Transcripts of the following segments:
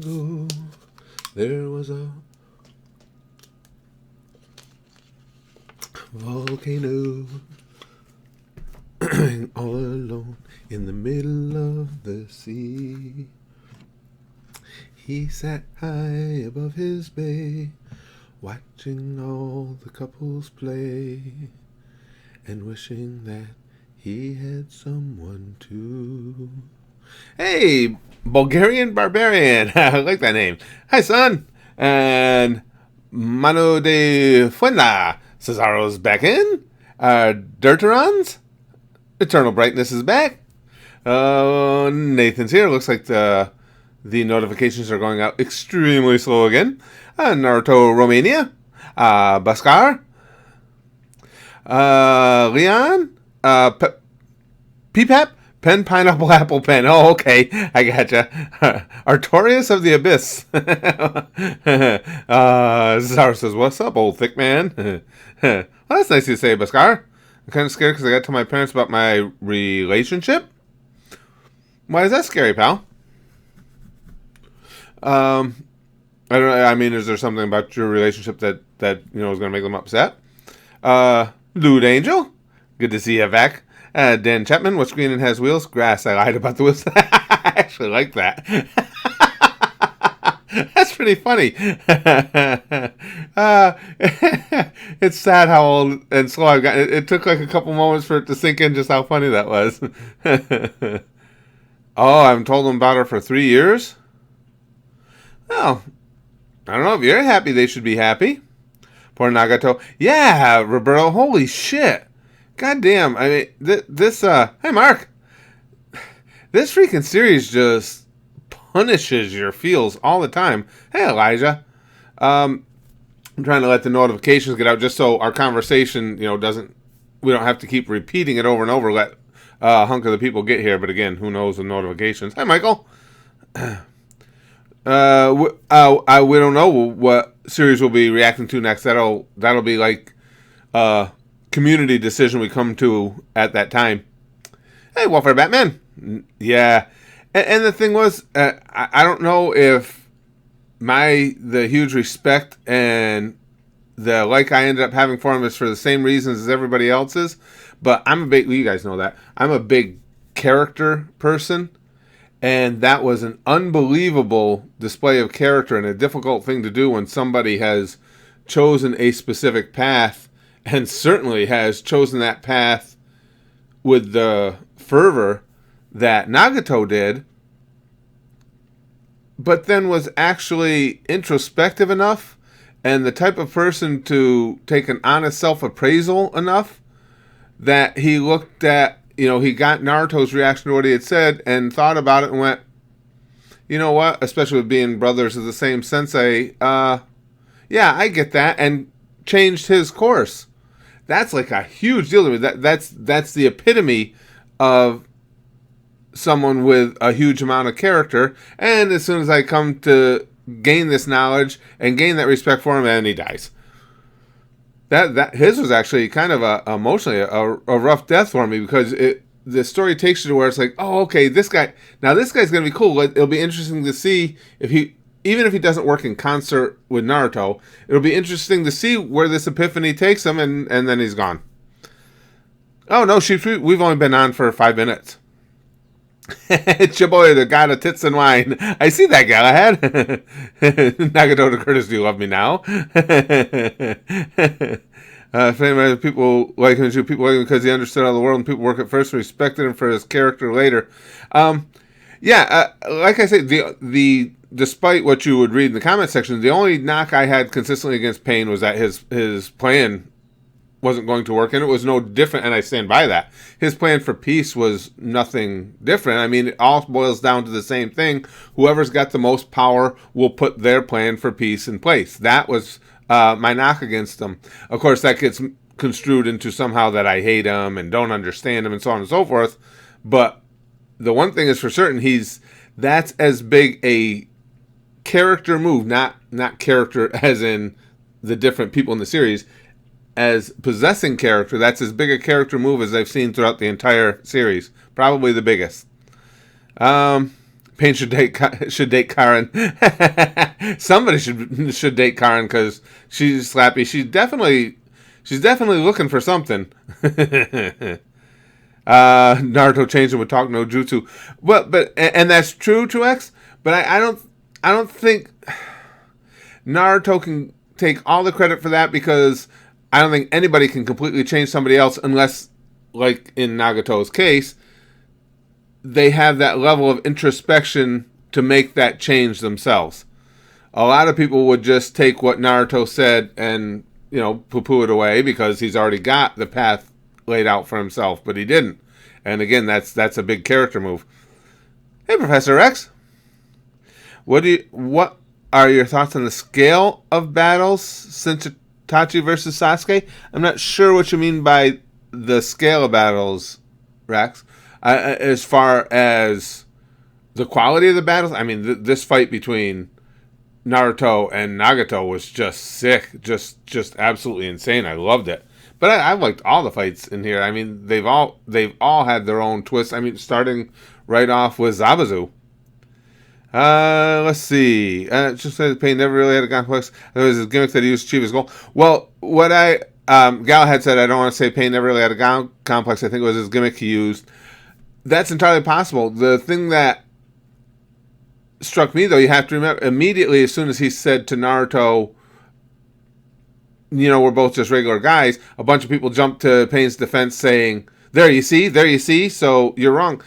ago, there was a volcano all alone in the middle of the sea. He sat high above his bay, watching all the couples play, and wishing that he had someone to. Hey, Bulgarian Barbarian. I like that name. Hi, son. And Mano de Fuenla. Cesaro's back in. Dirterons. Eternal Brightness is back. Nathan's here. Looks like the notifications are going out extremely slow again. Naruto Romania. Baskar. Leon. Peepap. Pen, pineapple, apple, pen. Oh, okay. I gotcha. Artorius of the Abyss. Cesaro says, what's up, old thick man? Well, that's nice to say, Baskar. I'm kind of scared because I got to tell my parents about my relationship. Why is that scary, pal? I don't know. I mean, is there something about your relationship that is going to make them upset? Lude Angel. Good to see you back. Dan Chapman, what's green and has wheels? Grass. I lied about the wheels. I actually like that. That's pretty funny. It's sad how old and slow I've gotten. It took like a couple moments for it to sink in just how funny that was. Oh, I haven't told them about her for 3 years? Well, I don't know. If you're happy, they should be happy. Poor Nagato. Yeah, Roberto. Holy shit. God damn, I mean, hey Mark, this freaking series just punishes your feels all the time. Hey Elijah, I'm trying to let the notifications get out just so our conversation, we don't have to keep repeating it over and over, let a hunk of the people get here, but again, who knows the notifications. Hi Michael. We don't know what series we'll be reacting to next. That'll be like, community decision we come to at that time. Hey, Welfare Batman. Yeah. And the thing was, I don't know if the huge respect and the like I ended up having for him is for the same reasons as everybody else's, but you guys know that. I'm a big character person, and that was an unbelievable display of character and a difficult thing to do when somebody has chosen a specific path and certainly has chosen that path with the fervor that Nagato did, but then was actually introspective enough and the type of person to take an honest self-appraisal enough that he looked at, he got Naruto's reaction to what he had said and thought about it and went, you know what, especially with being brothers of the same sensei, yeah, I get that, and changed his course. That's like a huge deal to me. That's the epitome of someone with a huge amount of character. And as soon as I come to gain this knowledge and gain that respect for him, and he dies. That his was actually kind of emotionally a rough death for me, because the story takes you to where it's like, oh, okay, this guy's gonna be cool. It'll be interesting to see even if he doesn't work in concert with Naruto, it'll be interesting to see where this epiphany takes him, and then he's gone. Oh, no, we've only been on for 5 minutes. It's your boy, the god of tits and wine. I see that, Galahad. Nagato to Curtis, do you love me now? People like him because he understood how the world and people work at first and respected him for his character later. Like I say, despite what you would read in the comment section, the only knock I had consistently against Pain was that his plan wasn't going to work, and it was no different, and I stand by that. His plan for peace was nothing different. I mean, it all boils down to the same thing. Whoever's got the most power will put their plan for peace in place. That was my knock against him. Of course, that gets construed into somehow that I hate him and don't understand him and so on and so forth, but the one thing is for certain, that's as big a character move, not character as in the different people in the series, as possessing character. That's as big a character move as I've seen throughout the entire series. Probably the biggest. Pain should date Karen. Somebody should date Karen because she's slappy. She's definitely looking for something. Naruto changed him with talk no jutsu. Well, but that's true, Truex. But I don't think Naruto can take all the credit for that, because I don't think anybody can completely change somebody else unless, like in Nagato's case, they have that level of introspection to make that change themselves. A lot of people would just take what Naruto said and, poo-poo it away because he's already got the path laid out for himself, but he didn't. And again, that's a big character move. Hey, Professor X. What are your thoughts on the scale of battles since Itachi versus Sasuke? I'm not sure what you mean by the scale of battles, Rex. As far as the quality of the battles, I mean, this fight between Naruto and Nagato was just sick, just absolutely insane. I loved it. But I liked all the fights in here. I mean, they've all had their own twists. I mean, starting right off with Zabuza. Let's see. Just said Pain never really had a complex. There was a gimmick that he used to achieve his goal. Well, what Galahad said, I don't want to say Pain never really had a complex. I think it was his gimmick he used. That's entirely possible. The thing that struck me, though, you have to remember, immediately as soon as he said to Naruto, we're both just regular guys, a bunch of people jumped to Pain's defense saying, there you see, so you're wrong.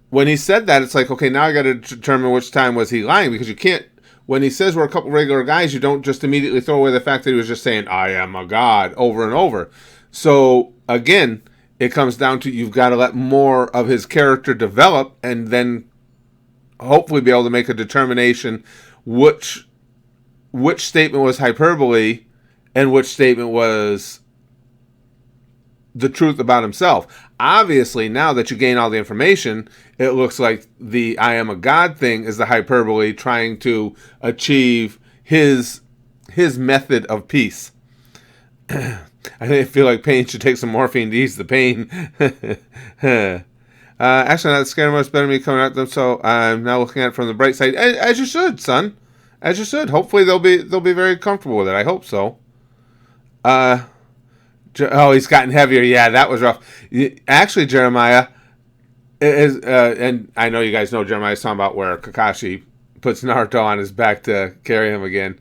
When he said that, it's like, okay, now I got to determine which time was he lying, because you can't, when he says we're a couple regular guys, you don't just immediately throw away the fact that he was just saying, I am a god, over and over. So, again, it comes down to you've got to let more of his character develop and then hopefully be able to make a determination which statement was hyperbole and which statement was the truth about himself. Obviously, now that you gain all the information, it looks like the I am a god thing is the hyperbole trying to achieve his method of peace. I feel like Pain should take some morphine to ease the pain. Actually, not scared much better me coming at them, so I'm now looking at it from the bright side. As you should, son. As you should. Hopefully they'll be very comfortable with it. I hope so. He's gotten heavier. Yeah, that was rough. Actually, Jeremiah is, and I know you guys know Jeremiah's talking about where Kakashi puts Naruto on his back to carry him again.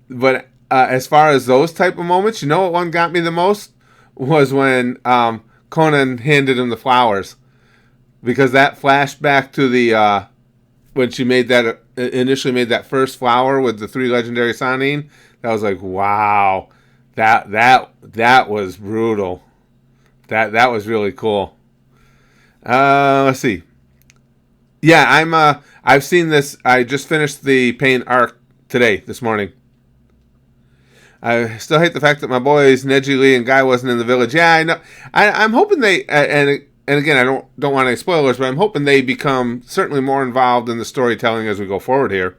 But as far as those type of moments, what one got me the most was when Conan handed him the flowers, because that flashed back to the when she initially made that first flower with the 3 legendary Sannin. That was like, wow. That was brutal. That was really cool. Let's see. Yeah, I've seen this. I just finished the Pain arc this morning. I still hate the fact that my boys Neji, Lee, and Guy wasn't in the village. Yeah, I know. I'm hoping they and again, I don't want any spoilers, but I'm hoping they become certainly more involved in the storytelling as we go forward here.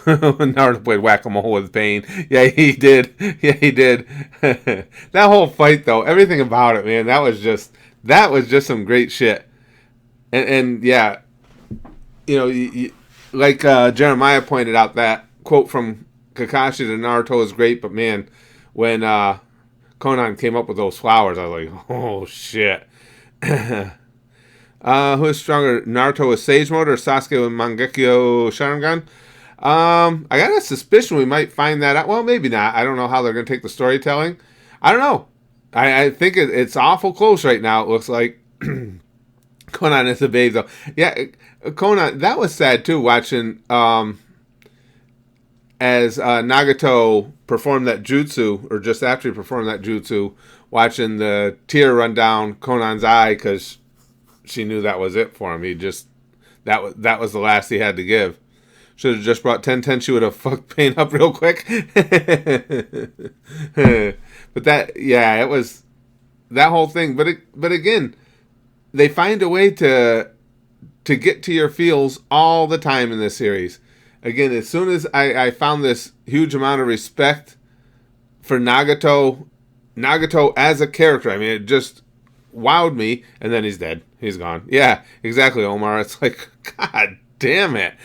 Naruto played whack-a-mole with Pain. Yeah, he did. That whole fight, though, everything about it, man, that was just some great shit. And yeah, like Jeremiah pointed out, that quote from Kakashi to Naruto is great, but man, when Conan came up with those flowers, I was like, oh shit. Who is stronger, Naruto with Sage Mode or Sasuke with Mangekyo Sharingan? I got a suspicion we might find that out. Well, maybe not. I don't know how they're going to take the storytelling. I don't know. I think it's awful close right now. It looks like Conan is a babe, though. Yeah, Conan, that was sad, too, watching as Nagato performed that jutsu, or just after he performed that jutsu, watching the tear run down Conan's eye because she knew that was it for him. That was the last he had to give. Should have just brought 10-10. She would have fucked Pain up real quick. But it was that whole thing. But again, they find a way to get to your feels all the time in this series. Again, as soon as I found this huge amount of respect for Nagato as a character, I mean, it just wowed me. And then he's dead. He's gone. Yeah, exactly, Omar. It's like, God Damn it.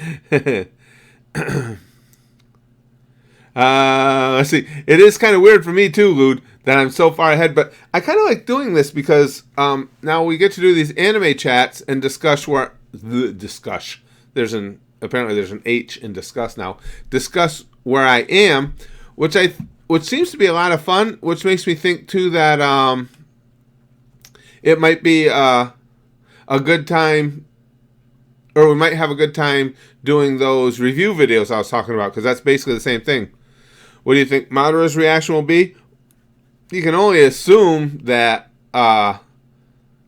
Let's see. It is kind of weird for me too, Lude, that I'm so far ahead, but I kind of like doing this because now we get to do these anime chats and discuss apparently there's an H in discuss now. Discuss where I am, which seems to be a lot of fun, which makes me think too that it might be a good time, or we might have a good time doing those review videos I was talking about, because that's basically the same thing. What do you think Madara's reaction will be? You can only assume that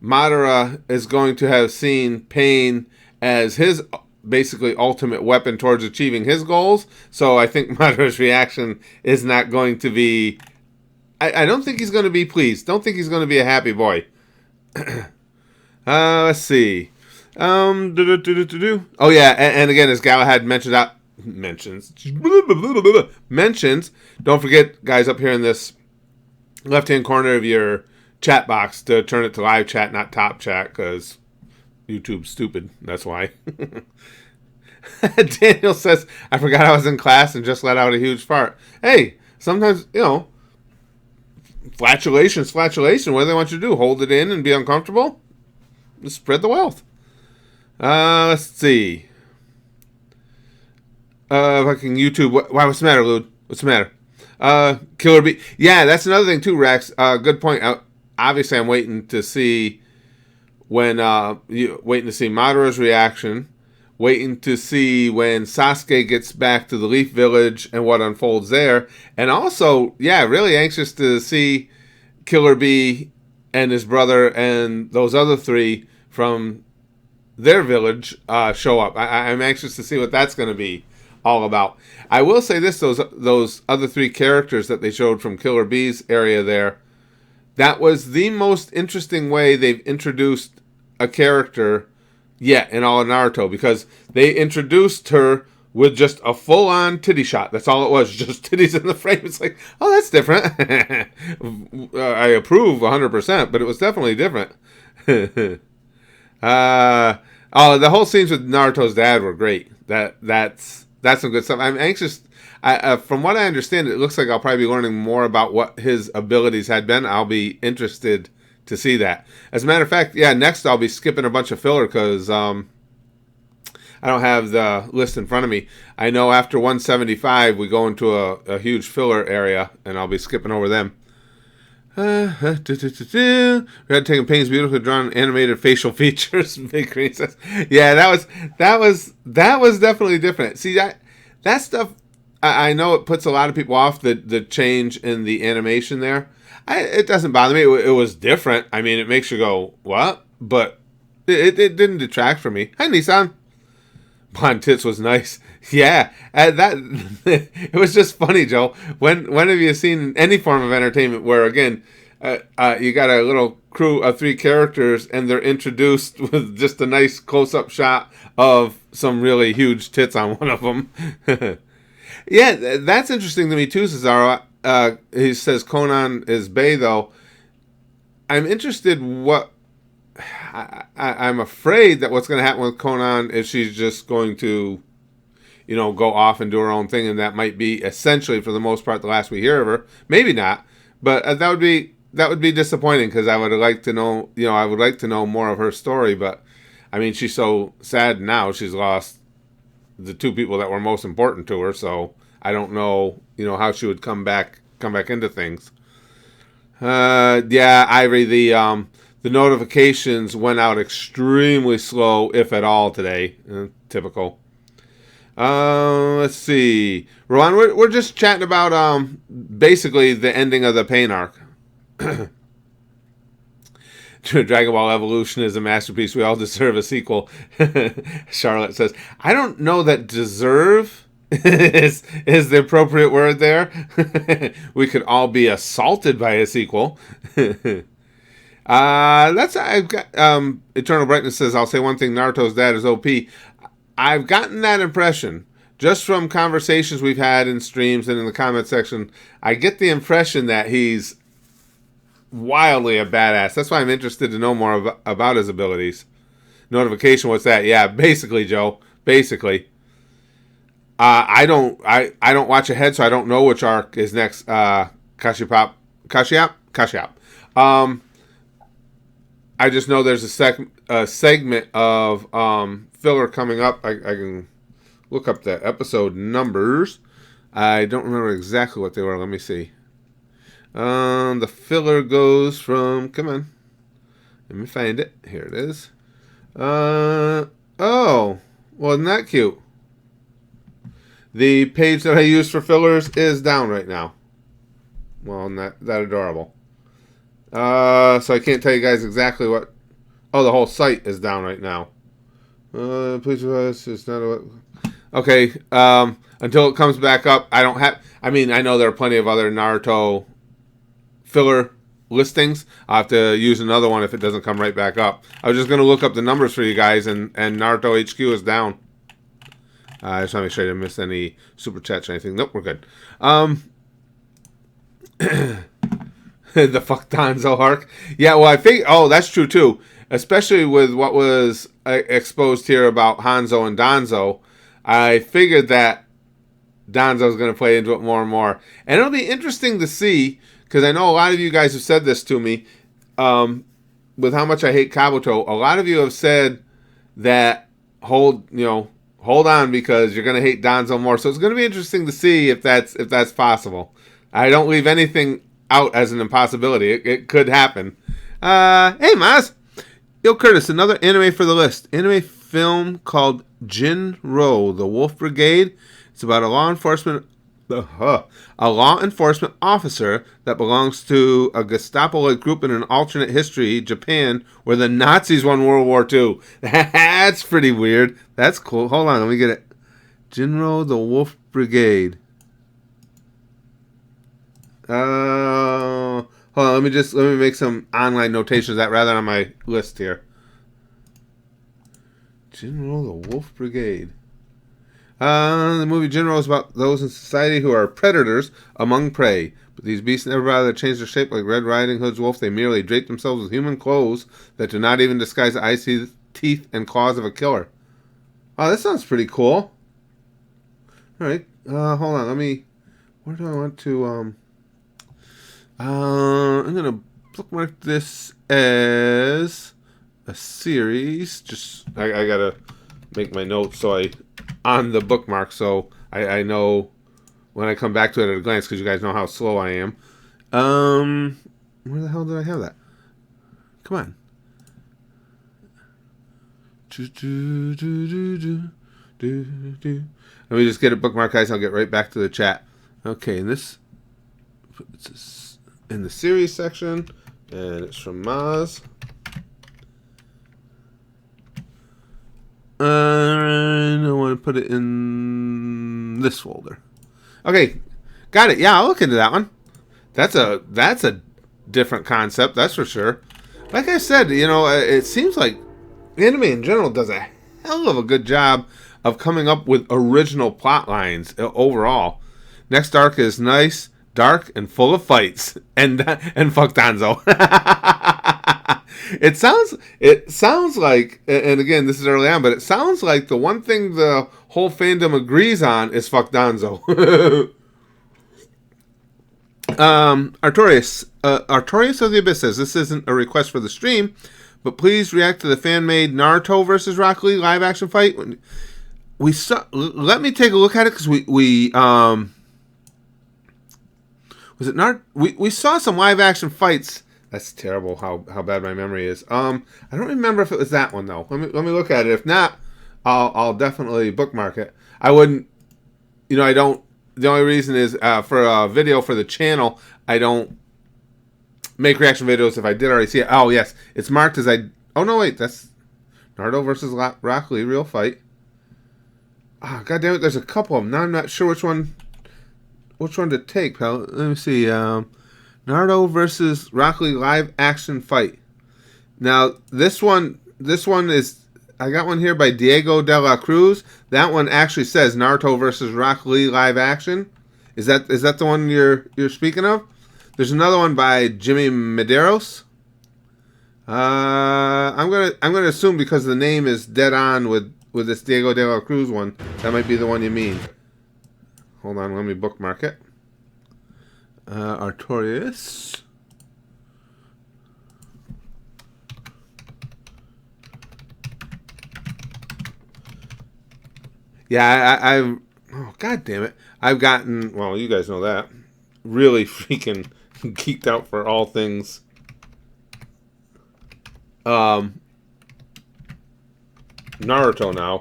Madara is going to have seen pain as his basically ultimate weapon towards achieving his goals. So I think Madara's reaction is not going to be... I don't think he's going to be pleased. Don't think he's going to be a happy boy. Let's see. Oh yeah, and again, as Galahad mentions, don't forget, guys, up here in this left-hand corner of your chat box to turn it to live chat, not top chat, because YouTube's stupid. That's why. Daniel says, I forgot I was in class and just let out a huge fart. Hey, sometimes, flatulation. What do they want you to do? Hold it in and be uncomfortable? Just spread the wealth. Let's see. Fucking YouTube. What's the matter, Lude? What's the matter? Killer Bee. Yeah, that's another thing too, Rex. Good point. Obviously, I'm waiting to see waiting to see Madara's reaction. Waiting to see when Sasuke gets back to the Leaf Village and what unfolds there. And also, yeah, really anxious to see Killer Bee and his brother and those other three from their village show up. I'm anxious to see what that's going to be all about. I will say this, those other three characters that they showed from Killer Bee's area there, that was the most interesting way they've introduced a character yet in all of Naruto, because they introduced her with just a full-on titty shot. That's all it was, just titties in the frame. It's like, oh, that's different. I approve 100%, but it was definitely different. The whole scenes with Naruto's dad were great. That's some good stuff. I'm anxious. From what I understand, it looks like I'll probably be learning more about what his abilities had been. I'll be interested to see that. As a matter of fact, yeah, next I'll be skipping a bunch of filler because I don't have the list in front of me. I know after 175 we go into a huge filler area, and I'll be skipping over them. We had taken pains beautifully drawn animated facial features. Big Green says, yeah, that was definitely different. See, that stuff, I know it puts a lot of people off, the change in the animation there. It doesn't bother me. It was different. I mean, it makes you go, what? But it didn't detract from me. Hi, Nissan. Blonde tits was nice. Yeah, it was just funny, Joe. When have you seen any form of entertainment where, again, you got a little crew of three characters and they're introduced with just a nice close-up shot of some really huge tits on one of them? Yeah, that's interesting to me too, Cesaro. He says Conan is Bay, though. I'm interested I'm afraid that what's going to happen with Conan is she's just going to, go off and do her own thing, and that might be essentially, for the most part, the last we hear of her. Maybe not, but that would be disappointing, because I would like to know, I would like to know more of her story. But I mean, she's so sad now; she's lost the two people that were most important to her. So I don't know, how she would come back into things. Yeah, Ivory, the notifications went out extremely slow, if at all, today. Typical. Let's see. Rowan, we're just chatting about basically the ending of the Pain arc. Dragon Ball Evolution is a masterpiece. We all deserve a sequel. Charlotte says, I don't know that deserve is the appropriate word there. We could all be assaulted by a sequel. I've got Eternal Brightness says, I'll say one thing, Naruto's dad is OP. I've gotten that impression just from conversations we've had in streams and in the comment section. I get the impression that he's wildly a badass. That's why I'm interested to know more about his abilities. Notification, what's that? Yeah, basically, Joe, basically. I don't watch ahead, so I don't know which arc is next. Kashyap. I just know there's a segment of filler coming up. I can look up the episode numbers. I don't remember exactly what they were. Let me see. The filler goes from. Come on, let me find it. Here it is. Oh, well, isn't that cute? The page that I use for fillers is down right now. Well, not that adorable. So I can't tell you guys exactly what. Oh, the whole site is down right now. Please, it's not a. Okay. Until it comes back up, I don't have. I mean, I know there are plenty of other Naruto filler listings. I'll have to use another one if it doesn't come right back up. I was just going to look up the numbers for you guys, and Naruto HQ is down. I just want to make sure I didn't miss any super chats or anything. Nope, we're good. The fuck Danzo arc. Yeah, well, I think. Oh, that's true too. Especially with what was exposed here about Hanzo and Danzo, I figured that Danzo is going to play into it more and more, and it'll be interesting to see because I know a lot of you guys have said this to me. With how much I hate Kabuto, a lot of you have said that hold on because you're going to hate Danzo more. So it's going to be interesting to see if that's possible. I don't leave anything out as an impossibility. It could happen. Hey, Maz. Yo, Curtis, another anime for the list. Anime film called Jinro, The Wolf Brigade. It's about a law enforcement officer that belongs to a Gestapo-like group in an alternate history, Japan, where the Nazis won World War II. That's pretty weird. That's cool. Hold on, let me get it. Jinro, The Wolf Brigade. Hold on, let me make some online notations of that rather than on my list here. Jinro, The Wolf Brigade. The movie Jinro is about those in society who are predators among prey. But these beasts never bother to change their shape like Red Riding Hood's wolf. They merely drape themselves with human clothes that do not even disguise the icy teeth and claws of a killer. Oh, that sounds pretty cool. Alright, hold on, where do I want to, I'm gonna bookmark this as a series. I gotta make my notes on the bookmark so I know when I come back to it at a glance because you guys know how slow I am. Where the hell did I have that? Come on. Let me just get a bookmark, guys. I'll get right back to the chat. Okay, and it's in the series section, and it's from Maz. And I want to put it in this folder. Okay, got it. Yeah, I'll look into that one. That's a different concept, that's for sure. Like I said, it seems like anime in general does a hell of a good job of coming up with original plot lines overall. Next arc is nice, dark, and full of fights, and fuck Danzo. It sounds like, and again, this is early on, but it sounds like the one thing the whole fandom agrees on is fuck Danzo. Artorius of the Abyss says, this isn't a request for the stream, but please react to the fan-made Naruto versus Rock Lee live-action fight. Let me take a look at it, because we saw some live-action fights. That's terrible how bad my memory is. I don't remember if it was that one, though. Let me look at it. If not, I'll definitely bookmark it. I wouldn't, I don't, the only reason is for a video for the channel, I don't make reaction videos if I did already see it. Oh, yes. It's marked as oh, no, wait. That's Naruto versus Rock Lee, real fight. Oh, God damn it. There's a couple of them. Now I'm not sure which one to take, pal. Let me see. Naruto versus Rock Lee live action fight. Now, this one is, I got one here by Diego de la Cruz. That one actually says Naruto versus Rock Lee live action. Is that the one you're speaking of? There's another one by Jimmy Medeiros. I'm gonna assume because the name is dead on with with this Diego de la Cruz one. That might be the one you mean. Hold on, let me bookmark it. Artorias. Yeah, I've... Oh, God damn it. I've gotten... Well, you guys know that. Really freaking geeked out for all things. Naruto now.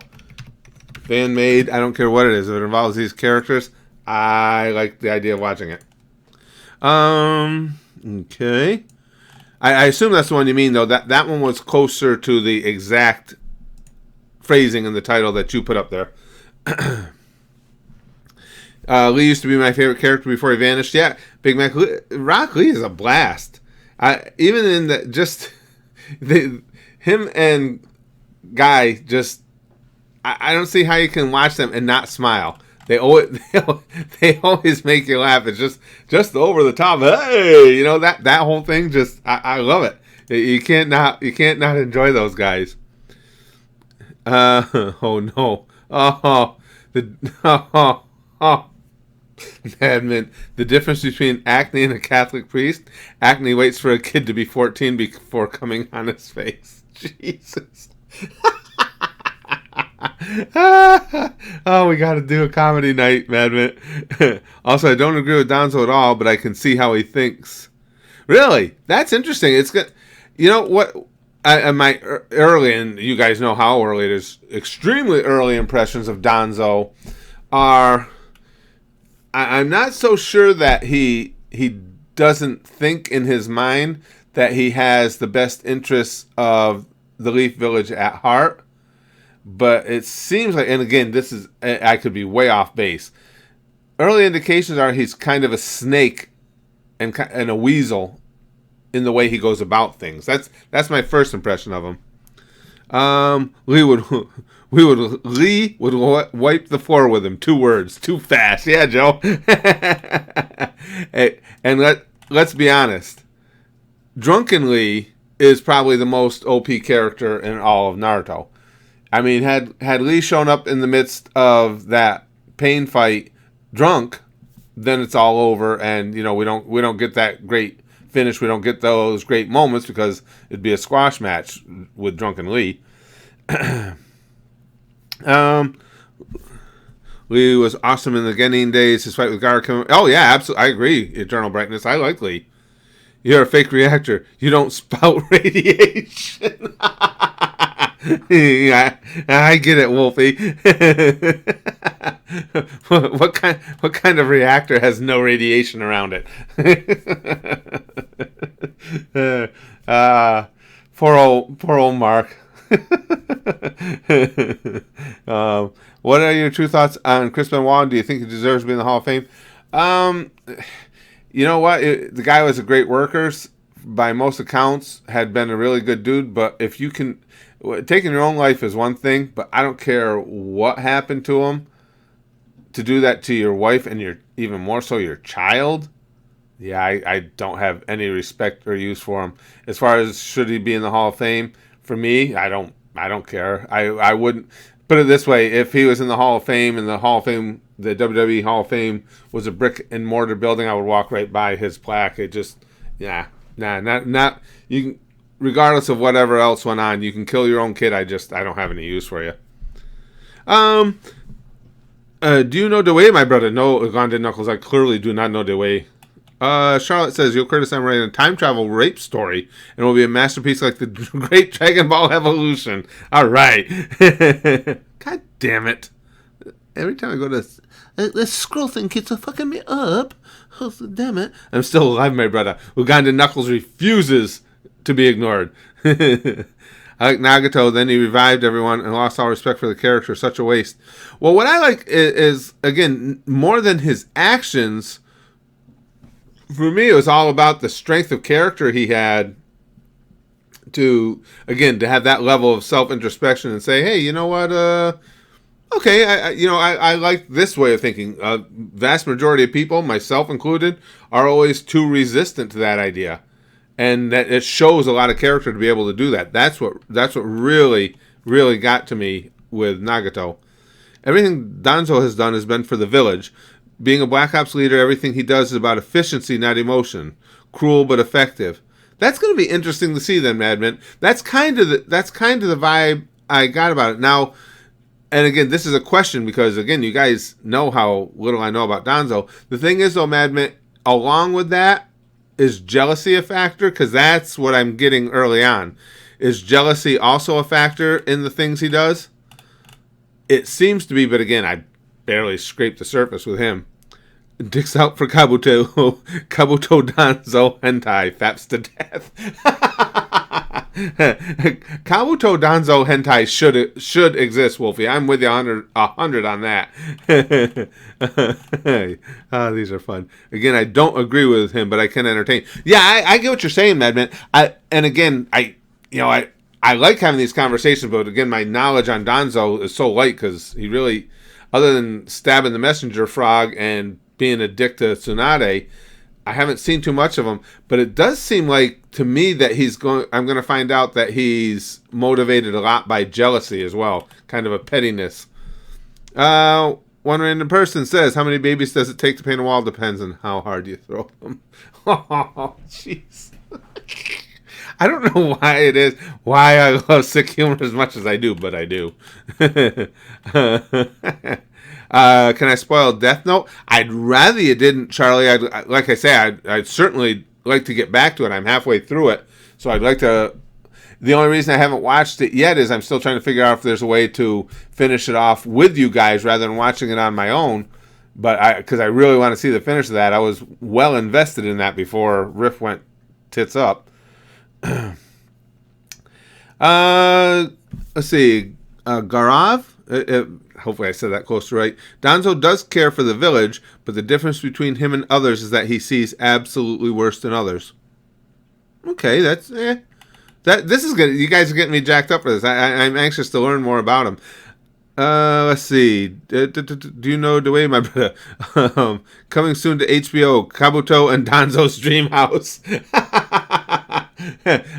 Fan-made. I don't care what it is. If it involves these characters, I like the idea of watching it. Okay. I assume that's the one you mean, though. That one was closer to the exact phrasing in the title that you put up there. Lee used to be my favorite character before he vanished. Yeah, Big Mac Rock Lee is a blast. Even in the just him and Guy just I don't see how you can watch them and not smile. They always make you laugh. It's just over the top. Hey, that whole thing. Just I love it. You can't not enjoy those guys. Oh no. Madman. The difference between Acne and a Catholic priest. Acne waits for a kid to be 14 before coming on his face. Jesus. Oh, we got to do a comedy night, Madman. Also, I don't agree with Donzo at all, but I can see how he thinks. Really? That's interesting. It's good. You know what? My early, and you guys know how early it is, extremely early impressions of Donzo are... I'm not so sure that he doesn't think in his mind that he has the best interests of the Leaf Village at heart. But it seems like, and again, I could be way off base. Early indications are he's kind of a snake and a weasel in the way he goes about things. That's my first impression of him. Lee would wipe the floor with him. 2 words, too fast. Yeah, Joe. And let's be honest. Drunken Lee is probably the most OP character in all of Naruto. I mean, had Lee shown up in the midst of that pain fight drunk, then it's all over, and we don't get that great finish. We don't get those great moments because it'd be a squash match with Drunken Lee. Lee was awesome in the Genin days. His fight with Gaara. Oh yeah, absolutely. I agree. Eternal Brightness. I like Lee. You're a fake reactor. You don't spout radiation. Yeah, I get it, Wolfie. What kind of reactor has no radiation around it? Poor old Mark. What are your true thoughts on Chris Benoit? Do you think he deserves to be in the Hall of Fame? You know what? The guy was a great worker. By most accounts, had been a really good dude. But if you can, taking your own life is one thing. But I don't care what happened to him. To do that to your wife and even more so your child. Yeah, I don't have any respect or use for him. As far as should he be in the Hall of Fame, for me, I don't care. I wouldn't put it this way: if he was in the Hall of Fame and the Hall of Fame, the WWE Hall of Fame was a brick and mortar building, I would walk right by his plaque. It just, not you can, regardless of whatever else went on, you can kill your own kid. I don't have any use for you. Do you know Dewey, my brother? No, Ugandan Knuckles. I clearly do not know Dewey. Charlotte says, Yo Curtis, I'm writing a time travel rape story, and it will be a masterpiece like the Great Dragon Ball Evolution. All right. God damn it. Every time I go to this scroll thing keeps fucking me up. Oh, damn it. I'm still alive, my brother. Ugandan Knuckles refuses to be ignored. I like Nagato, then he revived everyone and lost all respect for the character. Such a waste. Well, what I like is again, more than his actions, for me, it was all about the strength of character he had to have that level of self-introspection and say, hey, you know what, okay, I like this way of thinking. Vast majority of people, myself included, are always too resistant to that idea. And that it shows a lot of character to be able to do that. That's what really, really got to me with Nagato. Everything Danzo has done has been for the village. Being a Black Ops leader, everything he does is about efficiency, not emotion. Cruel but effective. That's going to be interesting to see then, Madman. That's kind of the vibe I got about it. Now, and again, this is a question because, again, you guys know how little I know about Danzo. The thing is, though, Madman, along with that, is jealousy a factor? Because that's what I'm getting early on. Is jealousy also a factor in the things he does? It seems to be, but again, I barely scraped the surface with him. Dick's out for Kabuto. Kabuto Danzo hentai faps to death. Kabuto Danzo hentai should exist, Wolfie. I'm with you 100 on that. These are fun. Again, I don't agree with him, but I can entertain. Yeah, I get what you're saying, Madman. I like having these conversations, but again, my knowledge on Danzo is so light because he really, other than stabbing the messenger frog and being a dick to Tsunade, I haven't seen too much of him. But it does seem like to me that I'm going to find out that he's motivated a lot by jealousy as well, kind of a pettiness. One random person says, how many babies does it take to paint a wall? Depends on how hard you throw them. Oh, jeez. I don't know why I love sick humor as much as I do, but I do. Can I spoil Death Note? I'd rather you didn't, Charlie. Like I say, I'd certainly like to get back to it. I'm halfway through it, so I'd like to. The only reason I haven't watched it yet is I'm still trying to figure out if there's a way to finish it off with you guys rather than watching it on my own. But because I really want to see the finish of that. I was well invested in that before Riff went tits up. Let's see. Garav? Hopefully I said that close to right. Danzo does care for the village, but the difference between him and others is that he sees absolutely worse than others. Okay, this is good. You guys are getting me jacked up for this. I'm anxious to learn more about him. Let's see. Do you know the way, my brother? Coming soon to HBO, Kabuto and Danzo's Dream House.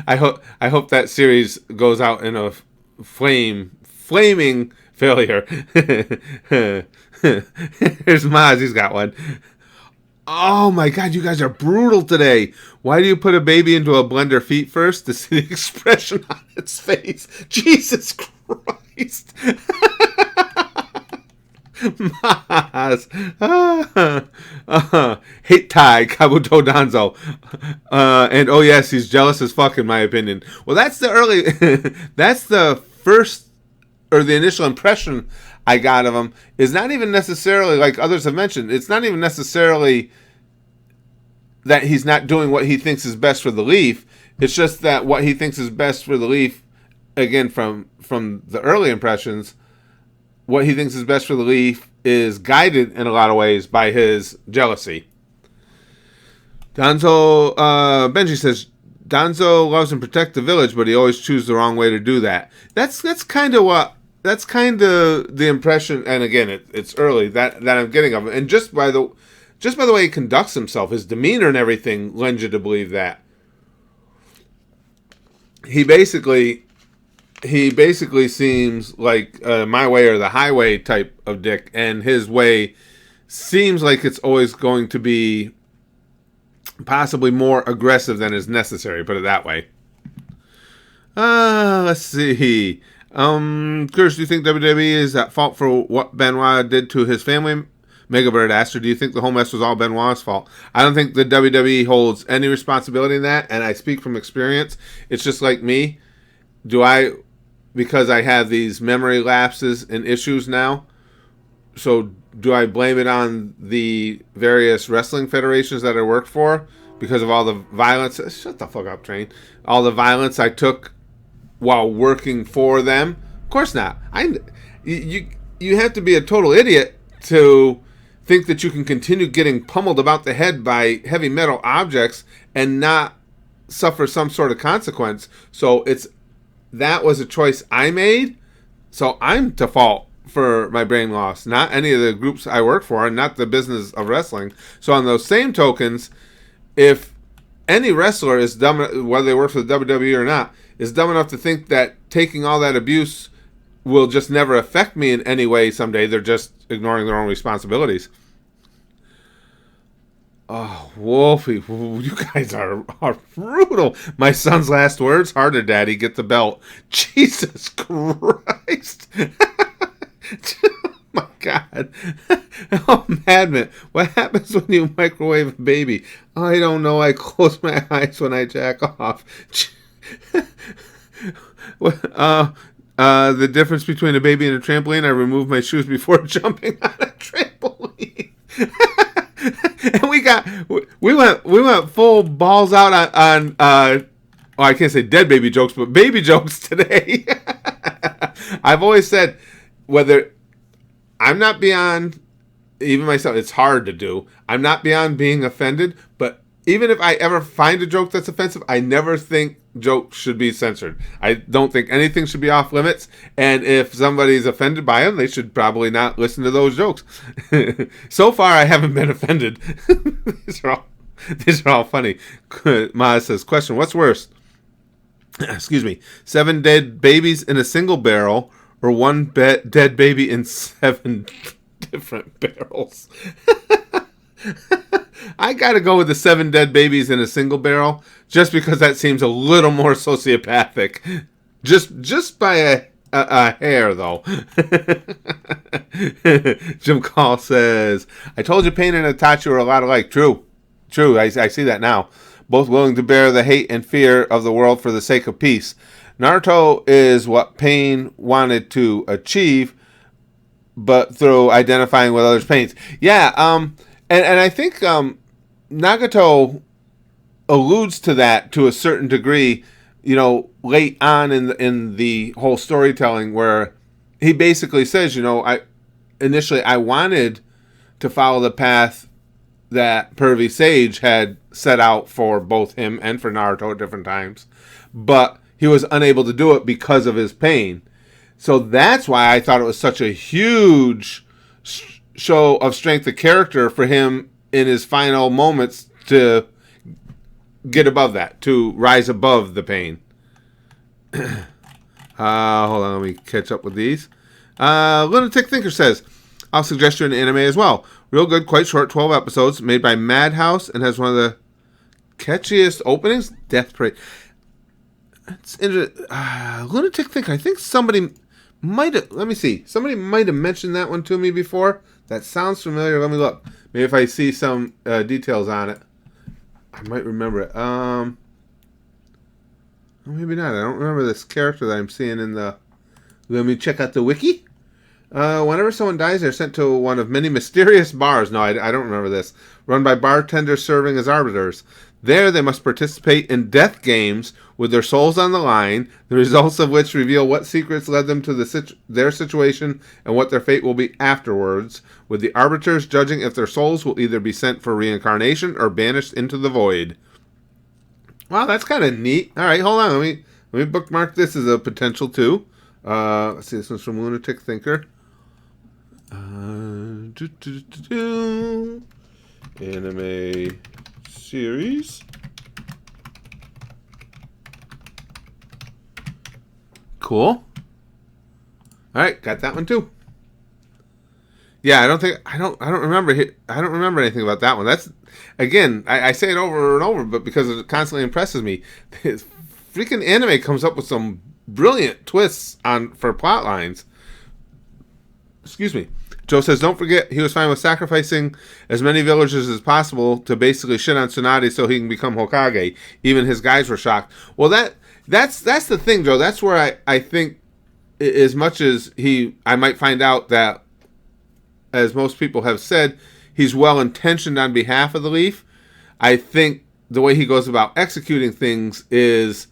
I hope that series goes out in a flaming failure. Here's Maz, he's got one. Oh my god, you guys are brutal today. Why do you put a baby into a blender feet first to see the expression on its face? Jesus Christ. Maz. Hate tie, Kabuto Danzo. And oh yes, he's jealous as fuck in my opinion. Well, that's the first, or the initial impression I got of him is not even necessarily, like others have mentioned, it's not even necessarily that he's not doing what he thinks is best for the Leaf. It's just that what he thinks is best for the Leaf, again, from the early impressions, what he thinks is best for the Leaf is guided in a lot of ways by his jealousy. Benji says, Danzo loves and protects the village, but he always chooses the wrong way to do that. That's kind of the impression, and again, it's early that I'm getting of him. And just by the way he conducts himself, his demeanor and everything lends you to believe that. He basically seems like my way or the highway type of dick, and his way seems like it's always going to be possibly more aggressive than is necessary, put it that way. Let's see. Chris, do you think WWE is at fault for what Benoit did to his family? Megabird asked her, do you think the whole mess was all Benoit's fault? I don't think the WWE holds any responsibility in that, and I speak from experience. It's just like me. Because I have these memory lapses and issues now, so do I blame it on the various wrestling federations that I worked for because of all the violence? Shut the fuck up, Train. All the violence I took while working for them? Of course not. You have to be a total idiot to think that you can continue getting pummeled about the head by heavy metal objects and not suffer some sort of consequence. So that was a choice I made, so I'm to fault for my brain loss, not any of the groups I work for, and not the business of wrestling. So on those same tokens, if any wrestler is dumb, whether they work for the WWE or not, is dumb enough to think that taking all that abuse will just never affect me in any way someday. They're just ignoring their own responsibilities. Oh, Wolfie, you guys are brutal. My son's last words, harder, Daddy, get the belt. Jesus Christ. Oh, my God. Oh, Madman, what happens when you microwave a baby? I don't know. I close my eyes when I jack off. The difference between a baby and a trampoline, I remove my shoes before jumping on a trampoline. And we went full balls out on I can't say dead baby jokes, but baby jokes today. I've always said, whether I'm not beyond, even myself, it's hard to do. I'm not beyond being offended, but even if I ever find a joke that's offensive, I never think jokes should be censored. I don't think anything should be off limits, and if somebody's offended by them, they should probably not listen to those jokes. So far, I haven't been offended. These are all funny. Ma says, question, what's worse? Excuse me. 7 dead babies in a single barrel, or one dead baby in 7 different barrels? I gotta go with the 7 dead babies in a single barrel, just because that seems a little more sociopathic. Just by a hair, though. Jim Call says, I told you Pain and Itachi were a lot alike. True. I see that now. Both willing to bear the hate and fear of the world for the sake of peace. Naruto is what Pain wanted to achieve, but through identifying with others' pains. Yeah, and I think Nagato alludes to that to a certain degree, late on in the whole storytelling, where he basically says, I wanted to follow the path that Pervy Sage had set out for both him and for Naruto at different times, but he was unable to do it because of his pain. So that's why I thought it was such a huge show of strength of character for him in his final moments to get above that, to rise above the pain. Hold on, let me catch up with these. Lunatic Thinker says, I'll suggest you an anime as well. Real good, quite short, 12 episodes, made by Madhouse, and has one of the catchiest openings, Death Parade. It's Lunatic Thinker, I think somebody might have, let me see, somebody might have mentioned that one to me before. That sounds familiar. Let me look. Maybe if I see some details on it, I might remember it. Maybe not. I don't remember this character that I'm seeing in the... Let me check out the wiki. Whenever someone dies, they're sent to one of many mysterious bars. No, I don't remember this. Run by bartenders serving as arbiters. There, they must participate in death games with their souls on the line, the results of which reveal what secrets led them to their situation and what their fate will be afterwards, with the arbiters judging if their souls will either be sent for reincarnation or banished into the void. Wow, that's kind of neat. All right, hold on. Let me bookmark this as a potential too. Let's see, this one's from Lunatic Thinker. Anime series. Cool. All right, got that one too. Yeah, I don't remember anything about that one. That's, again, I say it over and over, but because it constantly impresses me. This freaking anime comes up with some brilliant twists for plot lines. Excuse me. Joe says, don't forget, he was fine with sacrificing as many villagers as possible to basically shit on Tsunade so he can become Hokage. Even his guys were shocked. Well, that's the thing, Joe. That's where I think, as much as I might find out that, as most people have said, he's well-intentioned on behalf of the Leaf. I think the way he goes about executing things is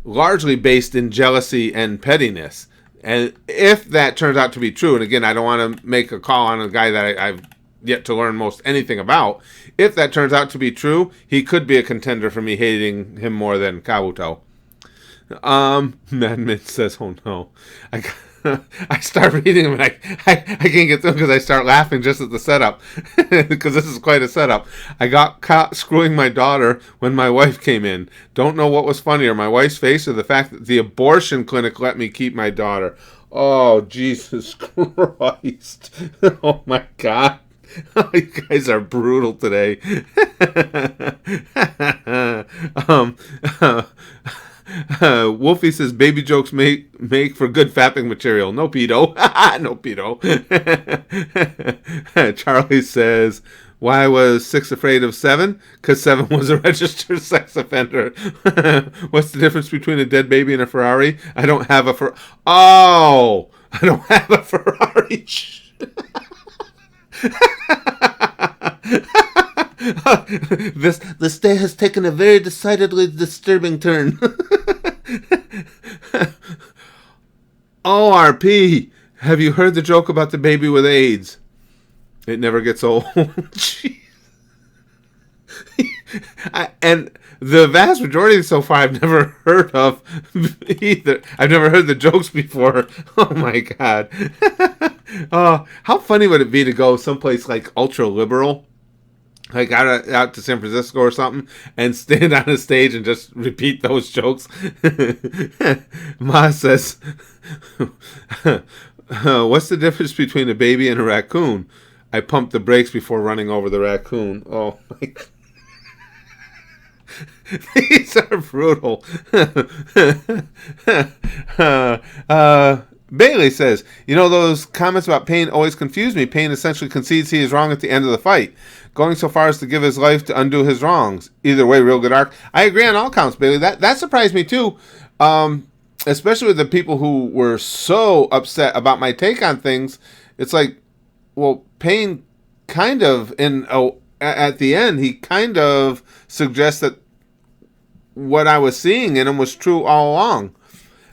largely based in jealousy and pettiness. And if that turns out to be true, and again, I don't want to make a call on a guy that I've yet to learn most anything about. If that turns out to be true, he could be a contender for me hating him more than Kabuto. Madman says, oh no. I start reading them and I can't get through because I start laughing just at the setup. Because this is quite a setup. I got caught screwing my daughter when my wife came in. Don't know what was funnier, my wife's face or the fact that the abortion clinic let me keep my daughter. Oh, Jesus Christ. Oh, my God. You guys are brutal today. um, Wolfie says baby jokes make for good fapping material. No pedo. No pedo. Charlie says, why was 6 afraid of 7? Because 7 was a registered sex offender. What's the difference between a dead baby and a Ferrari? I don't have a Oh! I don't have a Ferrari. This day has taken a very decidedly disturbing turn. ORP, have you heard the joke about the baby with AIDS? It never gets old. And the vast majority so far I've never heard of either. I've never heard the jokes before. Oh my God. Oh, how funny would it be to go someplace like ultra liberal, like out to San Francisco or something, and stand on a stage and just repeat those jokes? Ma says, what's the difference between a baby and a raccoon? I pumped the brakes before running over the raccoon. Oh my God. These are brutal. Bailey says, you know, those comments about Pain always confuse me. Pain essentially concedes he is wrong at the end of the fight, going so far as to give his life to undo his wrongs. Either way, real good arc. I agree on all counts, Bailey. That surprised me too, especially with the people who were so upset about my take on things. It's like, well, Pain kind of, at the end, he kind of suggests that what I was seeing in him was true all along.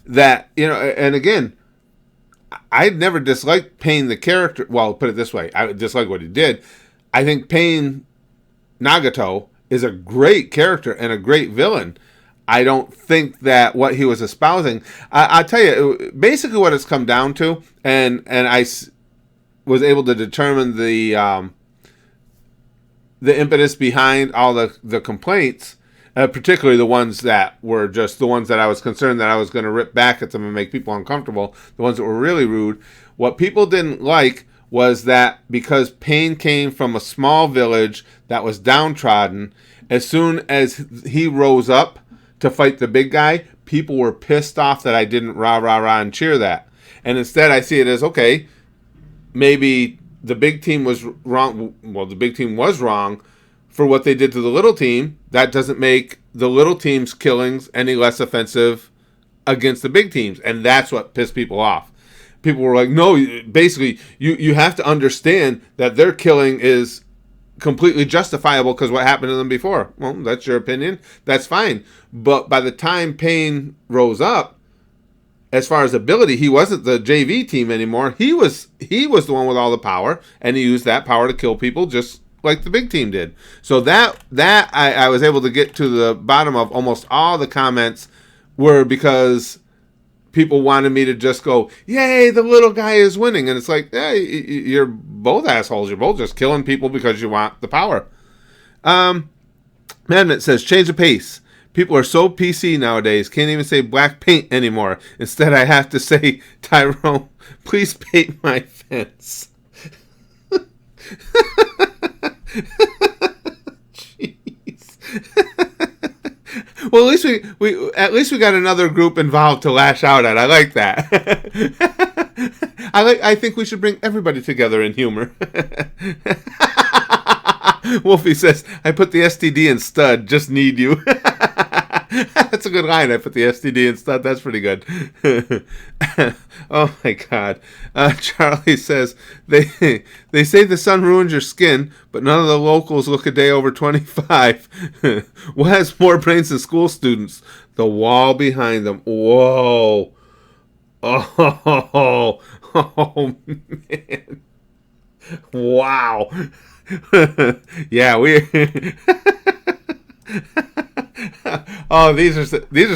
That, you know, and again, I'd never disliked Pain the character. Well, put it this way, I dislike what he did. I think Pain Nagato is a great character and a great villain. I don't think that what he was espousing, I'll tell you, basically what it's come down to, and I was able to determine the impetus behind all the complaints, particularly the ones that were just the ones that I was concerned that I was going to rip back at them and make people uncomfortable, the ones that were really rude. What people didn't like was that because Pain came from a small village that was downtrodden, as soon as he rose up to fight the big guy, people were pissed off that I didn't rah, rah, rah and cheer that. And instead I see it as, okay, maybe the big team was wrong. Well, the big team was wrong for what they did to the little team. That doesn't make the little team's killings any less offensive against the big teams. And that's what pissed people off. People were like, no, basically, you have to understand that their killing is completely justifiable because what happened to them before. Well, that's your opinion. That's fine. But by the time Pain rose up, as far as ability, he wasn't the JV team anymore. He was the one with all the power, and he used that power to kill people just like the big team did. So that I was able to get to the bottom of. Almost all the comments were because people wanted me to just go, yay, the little guy is winning. And it's like, hey, you're both assholes. You're both just killing people because you want the power. Madnet says, change the pace. People are so PC nowadays, can't even say black paint anymore. Instead, I have to say, Tyrone, please paint my fence. Jeez. Well, at least we got another group involved to lash out at. I like that. I think we should bring everybody together in humor. Wolfie says, I put the STD in stud, just need you. That's a good line. I put the STD in stud. That's pretty good. Oh my God. Charlie says, they say the sun ruins your skin, but none of the locals look a day over 25. What has more brains than school students? The wall behind them. Whoa. Oh man. Wow. Yeah, we. Oh, these are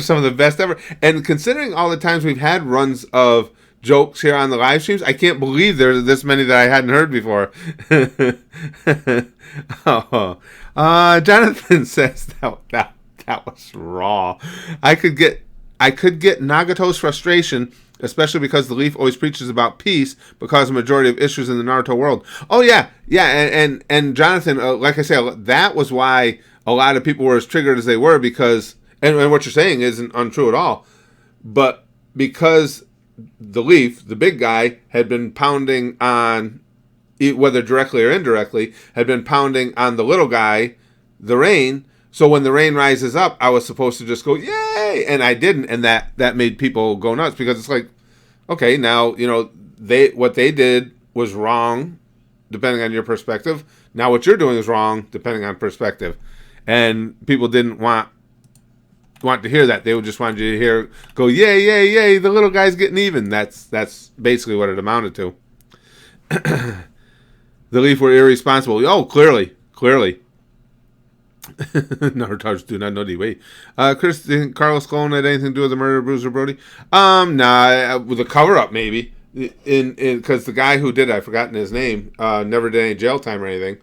some of the best ever. And considering all the times we've had runs of jokes here on the live streams, I can't believe there's this many that I hadn't heard before. Jonathan says that was raw. I could get Nagato's frustration especially because the Leaf always preaches about peace, but causes a majority of issues in the Naruto world. Oh yeah, yeah, and Jonathan, like I said, that was why a lot of people were as triggered as they were, because, and what you're saying isn't untrue at all, but because the Leaf, the big guy, had been pounding on, whether directly or indirectly, had been pounding on the little guy, the Rain. So when the Rain rises up, I was supposed to just go, yay! And I didn't, and that made people go nuts, because it's like, okay, now, what they did was wrong, depending on your perspective. Now what you're doing is wrong, depending on perspective. And people didn't want to hear that. They would just want you to hear, go, yay, yay, yay, the little guy's getting even. That's basically what it amounted to. The Leaf were irresponsible. Oh, clearly. Naruto do not know the way. Chris, do you think Carlos Colon had anything to do with the murder of Bruiser Brody? Nah, with a cover up maybe. Because the guy who did it, I've forgotten his name, never did any jail time or anything.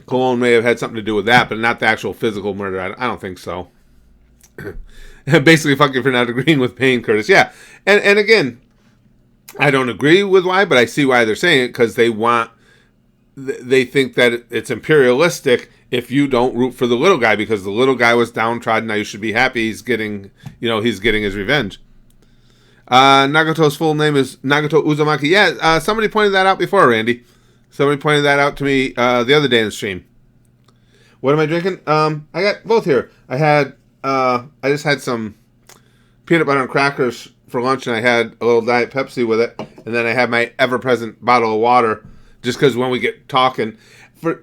Colon may have had something to do with that, but not the actual physical murder. I don't think so. Basically, fuck you for not agreeing with Payne, Curtis. Yeah, and again, I don't agree with why, but I see why they're saying it, because they think that it's imperialistic if you don't root for the little guy, because the little guy was downtrodden. Now you should be happy he's getting his revenge. Nagato's full name is Nagato Uzumaki. Yeah, somebody pointed that out before, Randy. Somebody pointed that out to me the other day in the stream. What am I drinking? I got both here. I just had some peanut butter and crackers for lunch, and I had a little Diet Pepsi with it, and then I had my ever-present bottle of water, just because when we get talking, you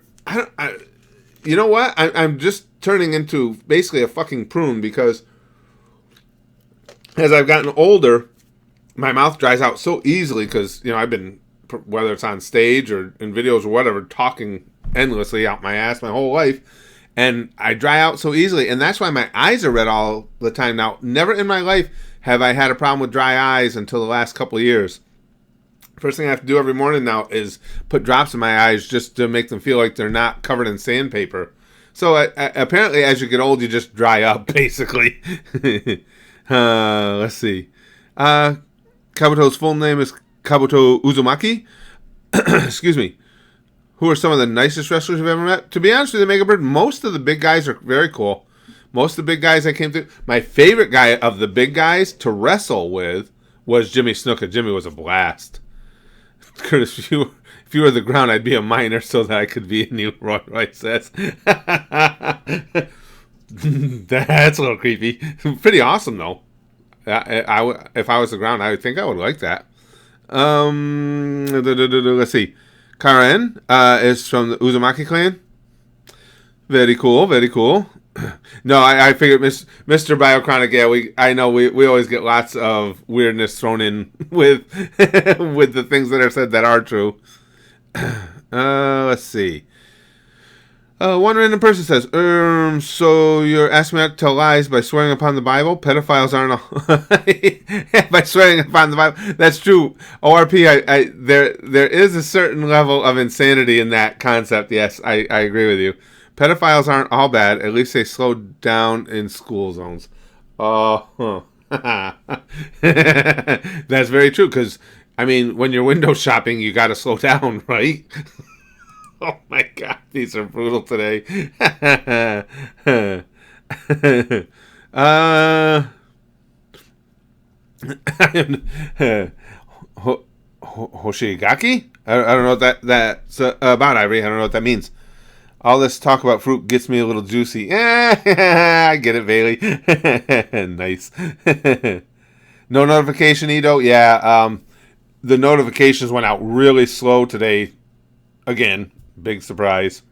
know what? I'm just turning into basically a fucking prune, because as I've gotten older, my mouth dries out so easily, because I've been, whether it's on stage or in videos or whatever, talking endlessly out my ass my whole life, and I dry out so easily, and that's why my eyes are red all the time now. Never in my life have I had a problem with dry eyes until the last couple of years. First thing I have to do every morning now is put drops in my eyes just to make them feel like they're not covered in sandpaper. So apparently as you get old, you just dry up, basically. Let's see. Kabuto's full name is Kabuto Uzumaki. Excuse me. Who are some of the nicest wrestlers you've ever met? To be honest with you, Mega Bird, most of the big guys are very cool. Most of the big guys I came through, my favorite guy of the big guys to wrestle with was Jimmy Snuka. Jimmy was a blast. Curtis, if you were the ground, I'd be a minor so that I could be in you, Roy says. That's a little creepy. Pretty awesome, though. If I was the ground, I would think I would like that. Let's see. Karen is from the Uzumaki clan. Very cool, very cool. No, I figured Mr. Biochronic, yeah, I know we always get lots of weirdness thrown in with with the things that are said that are true. Let's see. One random person says, so you're asking me not to tell lies by swearing upon the Bible? Pedophiles aren't all... by swearing upon the Bible. That's true. ORP, there is a certain level of insanity in that concept. Yes, I agree with you. Pedophiles aren't all bad. At least they slow down in school zones. Oh, that's very true, because, when you're window shopping, you got to slow down, right? Oh my God, these are brutal today. Hoshigaki? I don't know what that's about, Ivory. I don't know what that means. All this talk about fruit gets me a little juicy. I get it, Bailey. Nice. No notification, Edo? Yeah, the notifications went out really slow today. Again, big surprise.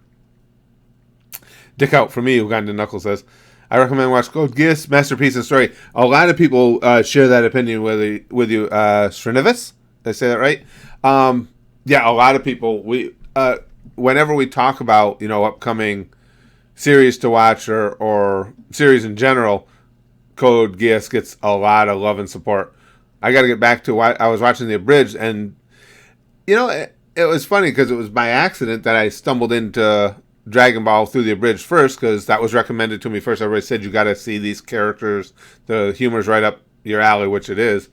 Dick out for me, Uganda Knuckles says. I recommend watch Code Geass, Masterpiece and Story. A lot of people share that opinion with you. Srinivis? Did I say that right? Yeah, a lot of people. Whenever we talk about, upcoming series to watch or series in general, Code Geass gets a lot of love and support. I got to get back to why I was watching the abridged, and, it was funny because it was by accident that I stumbled into Dragon Ball through the abridged first, because that was recommended to me first. Everybody said you got to see these characters. The humor's right up your alley, which it is.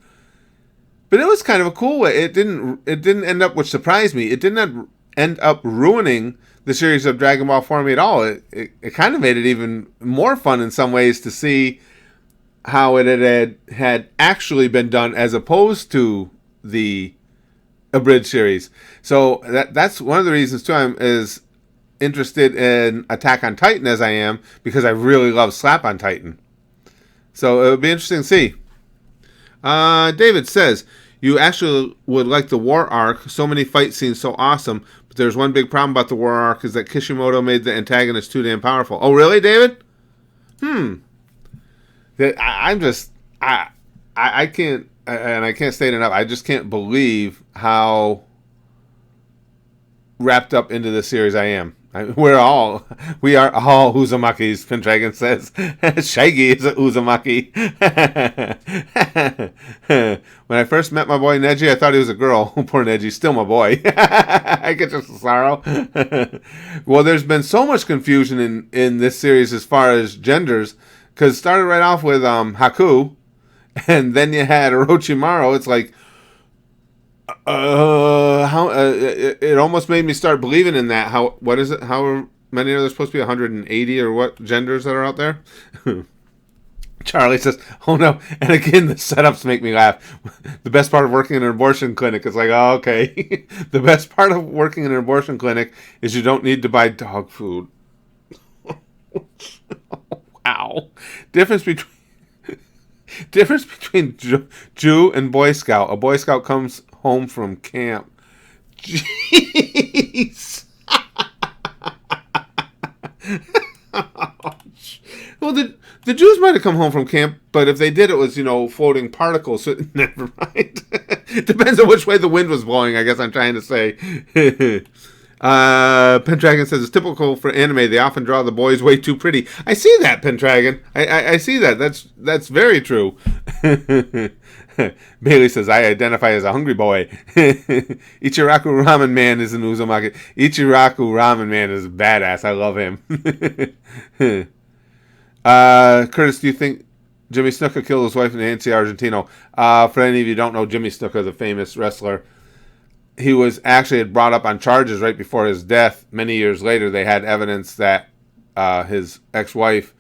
But it was kind of a cool way. It didn't end up, which surprised me. It didn't end up ruining the series of Dragon Ball for me at all. It kind of made it even more fun in some ways to see how it had actually been done as opposed to the abridged series. So that's one of the reasons too I'm as interested in Attack on Titan as I am, because I really love Slap on Titan. So it would be interesting to see. David says, you actually would like the war arc. So many fight scenes, so awesome. But there's one big problem about the war arc is that Kishimoto made the antagonist too damn powerful. Oh, really, David? I can't, and I can't state enough, I just can't believe how wrapped up into the series I am. We are all Uzumakis, Pendragon says. Shaggy is a Uzumaki. When I first met my boy Neji, I thought he was a girl. Poor Neji, still my boy. I get just the sorrow. Well, there's been so much confusion in this series as far as genders, because it started right off with Haku, and then you had Orochimaru. It's like, it almost made me start believing in that. What is it? How many are there supposed to be? 180 or what genders that are out there? Charlie says, "Oh no!" And again, the setups make me laugh. The best part of working in an abortion clinic is like, oh, okay. The best part of working in an abortion clinic is you don't need to buy dog food. Wow. Difference between Jew and Boy Scout. A Boy Scout comes home from camp. Jeez. Well, the Jews might have come home from camp, but if they did, it was, floating particles. So never mind. Depends on which way the wind was blowing, I guess I'm trying to say. Pendragon says, it's typical for anime. They often draw the boys way too pretty. I see that, Pendragon. I see that. That's very true. Bailey says, I identify as a hungry boy. Ichiraku Ramen Man is an Uzumaki. Ichiraku Ramen Man is badass. I love him. Curtis, do you think Jimmy Snuka killed his wife Nancy Argentino? For any of you who don't know, Jimmy Snuka, the famous wrestler, he was actually had brought up on charges right before his death. Many years later, they had evidence that his ex-wife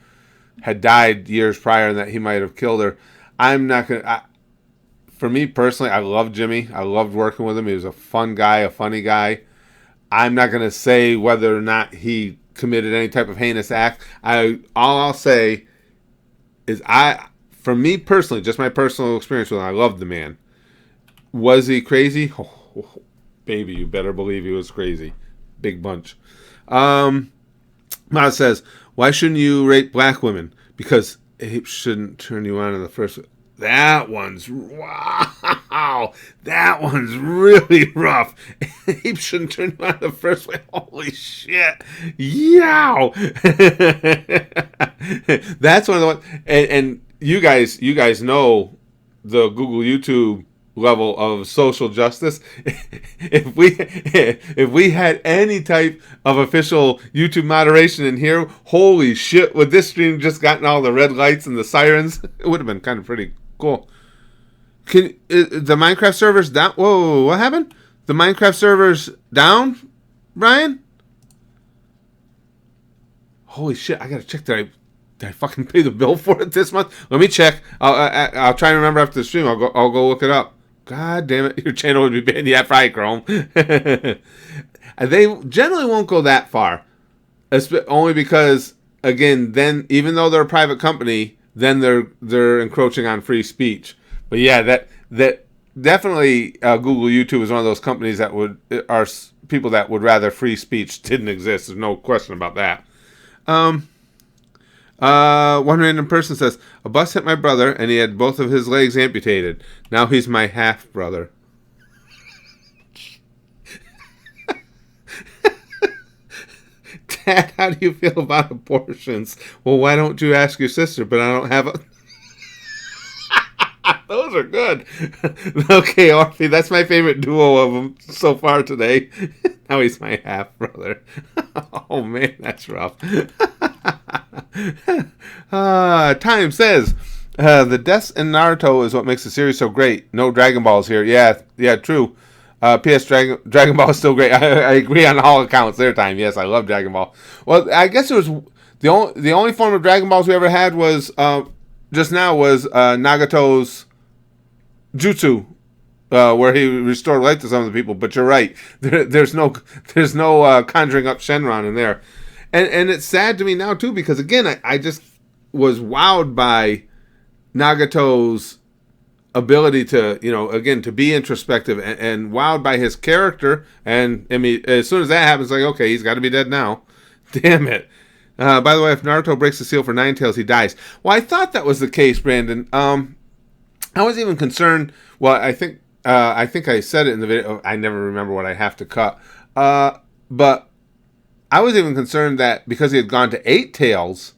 had died years prior and that he might have killed her. I'm not going to... For me personally, I love Jimmy. I loved working with him. He was a fun guy, a funny guy. I'm not going to say whether or not he committed any type of heinous act. All I'll say is for me personally, just my personal experience with him, I loved the man. Was he crazy? Oh, baby, you better believe he was crazy. Big bunch. Maz says, why shouldn't you rate black women? Because apes shouldn't turn you on in the first... Wow. That one's really rough. Apes shouldn't turn you on the first way. Holy shit. Yow. That's one of the ones. And you guys know the Google YouTube level of social justice. If we had any type of official YouTube moderation in here, holy shit, would this stream just gotten all the red lights and the sirens? It would have been kind of pretty cool. The Minecraft servers down? Whoa, what happened? The Minecraft servers down, Brian? Holy shit, I gotta check. Did I fucking pay the bill for it this month? Let me check. I'll try and remember after the stream. I'll go look it up. God damn it, your channel would be banned. Yeah, right, Chrome. They generally won't go that far. Only because, again, then even though they're a private company, then they're encroaching on free speech. But yeah, that definitely Google YouTube is one of those companies that are people that would rather free speech didn't exist. There's no question about that. One random person says, a bus hit my brother and he had both of his legs amputated. Now he's my half brother. Dad, how do you feel about abortions? Well, why don't you ask your sister? But I don't have a... Those are good. Okay, Orphe, that's my favorite duo of them so far today. Now he's my half brother. Oh man, that's rough. Time says, The deaths in Naruto is what makes the series so great. No Dragon Balls here. Yeah, true. P.S. Dragon Ball is still great. I agree on all accounts. Their time. Yes, I love Dragon Ball. Well, I guess it was the only form of Dragon Balls we ever had was just now was Nagato's jutsu, where he restored life to some of the people. But you're right. There's no conjuring up Shenron in there, and it's sad to me now too because again I just was wowed by Nagato's ability to, again, to be introspective and wowed by his character. And I mean, as soon as that happens, like, okay, he's got to be dead now. Damn it. By the way, if Naruto breaks the seal for Nine Tails, he dies. Well, I thought that was the case, Brandon. I was even concerned. Well, I think I said it in the video. I never remember what I have to cut. But I was even concerned that because he had gone to Eight Tails,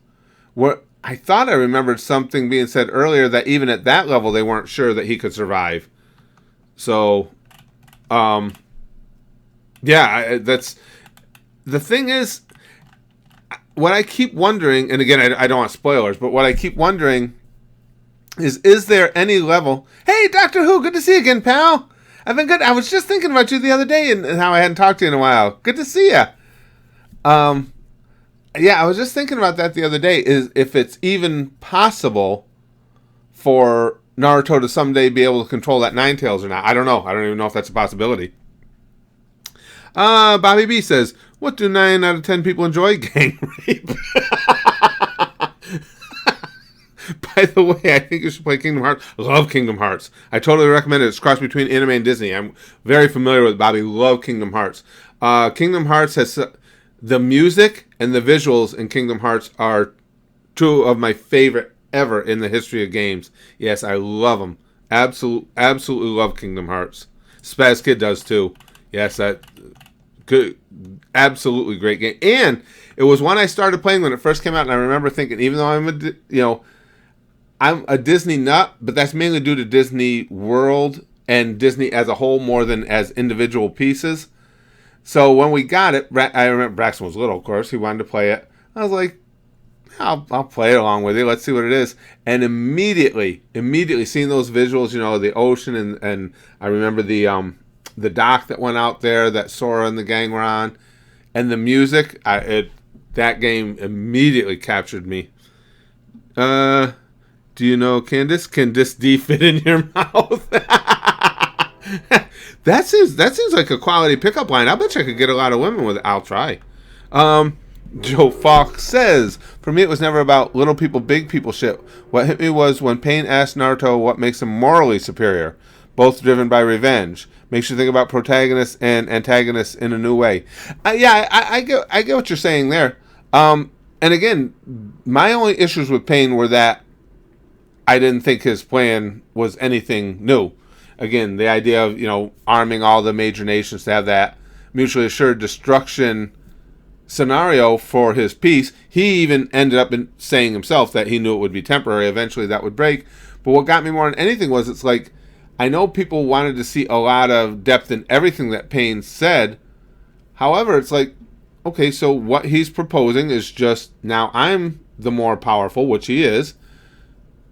I thought I remembered something being said earlier that even at that level they weren't sure that he could survive. So, that's the thing is, what I keep wondering, and again, I don't want spoilers, but what I keep wondering is there any level? Hey, Doctor Who, good to see you again, pal. I've been good. I was just thinking about you the other day and how I hadn't talked to you in a while. Good to see you. Yeah, I was just thinking about that the other day, is if it's even possible for Naruto to someday be able to control that Nine Tails or not. I don't know. I don't even know if that's a possibility. Bobby B says, what do 9 out of 10 people enjoy? Gang rape. By the way, I think you should play Kingdom Hearts. Love Kingdom Hearts. I totally recommend it. It's crossed between anime and Disney. I'm very familiar with Bobby. Love Kingdom Hearts. Kingdom Hearts has... the music and the visuals in Kingdom Hearts are two of my favorite ever in the history of games. Yes, I love them. Absolutely love Kingdom Hearts. Spaz Kid does too. Yes, that good, absolutely great game. And it was one I started playing when it first came out, and I remember thinking, even though I'm a Disney nut, but that's mainly due to Disney World and Disney as a whole more than as individual pieces. So when we got it, I remember Braxton was little, of course. He wanted to play it. I was like, I'll play it along with you. Let's see what it is. And immediately seeing those visuals, the ocean, and I remember the dock that went out there that Sora and the gang were on, and the music, that game immediately captured me. Do you know Candace? Can this D fit in your mouth? That seems like a quality pickup line. I bet you I could get a lot of women with it. I'll try. Joe Fox says, for me it was never about little people, big people shit. What hit me was when Pain asked Naruto what makes him morally superior, both driven by revenge. Makes you think about protagonists and antagonists in a new way. I get what you're saying there. And again, my only issues with Pain were that I didn't think his plan was anything new. Again, the idea of, arming all the major nations to have that mutually assured destruction scenario for his peace. He even ended up saying himself that he knew it would be temporary. Eventually that would break. But what got me more than anything was it's like, I know people wanted to see a lot of depth in everything that Payne said. However, it's like, okay, so what he's proposing is just, now I'm the more powerful, which he is.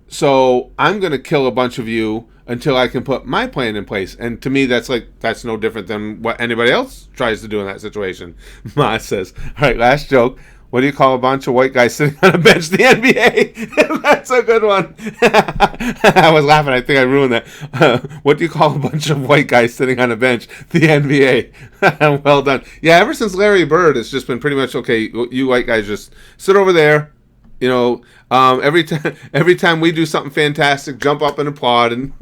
So I'm going to kill a bunch of you until I can put my plan in place. And to me, that's no different than what anybody else tries to do in that situation. Ma says, all right, last joke. What do you call a bunch of white guys sitting on a bench? The NBA. That's a good one. I was laughing. I think I ruined that. What do you call a bunch of white guys sitting on a bench? The NBA. Well done. Yeah, ever since Larry Bird, it's just been pretty much, okay, you white guys just sit over there. Every time we do something fantastic, jump up and applaud, and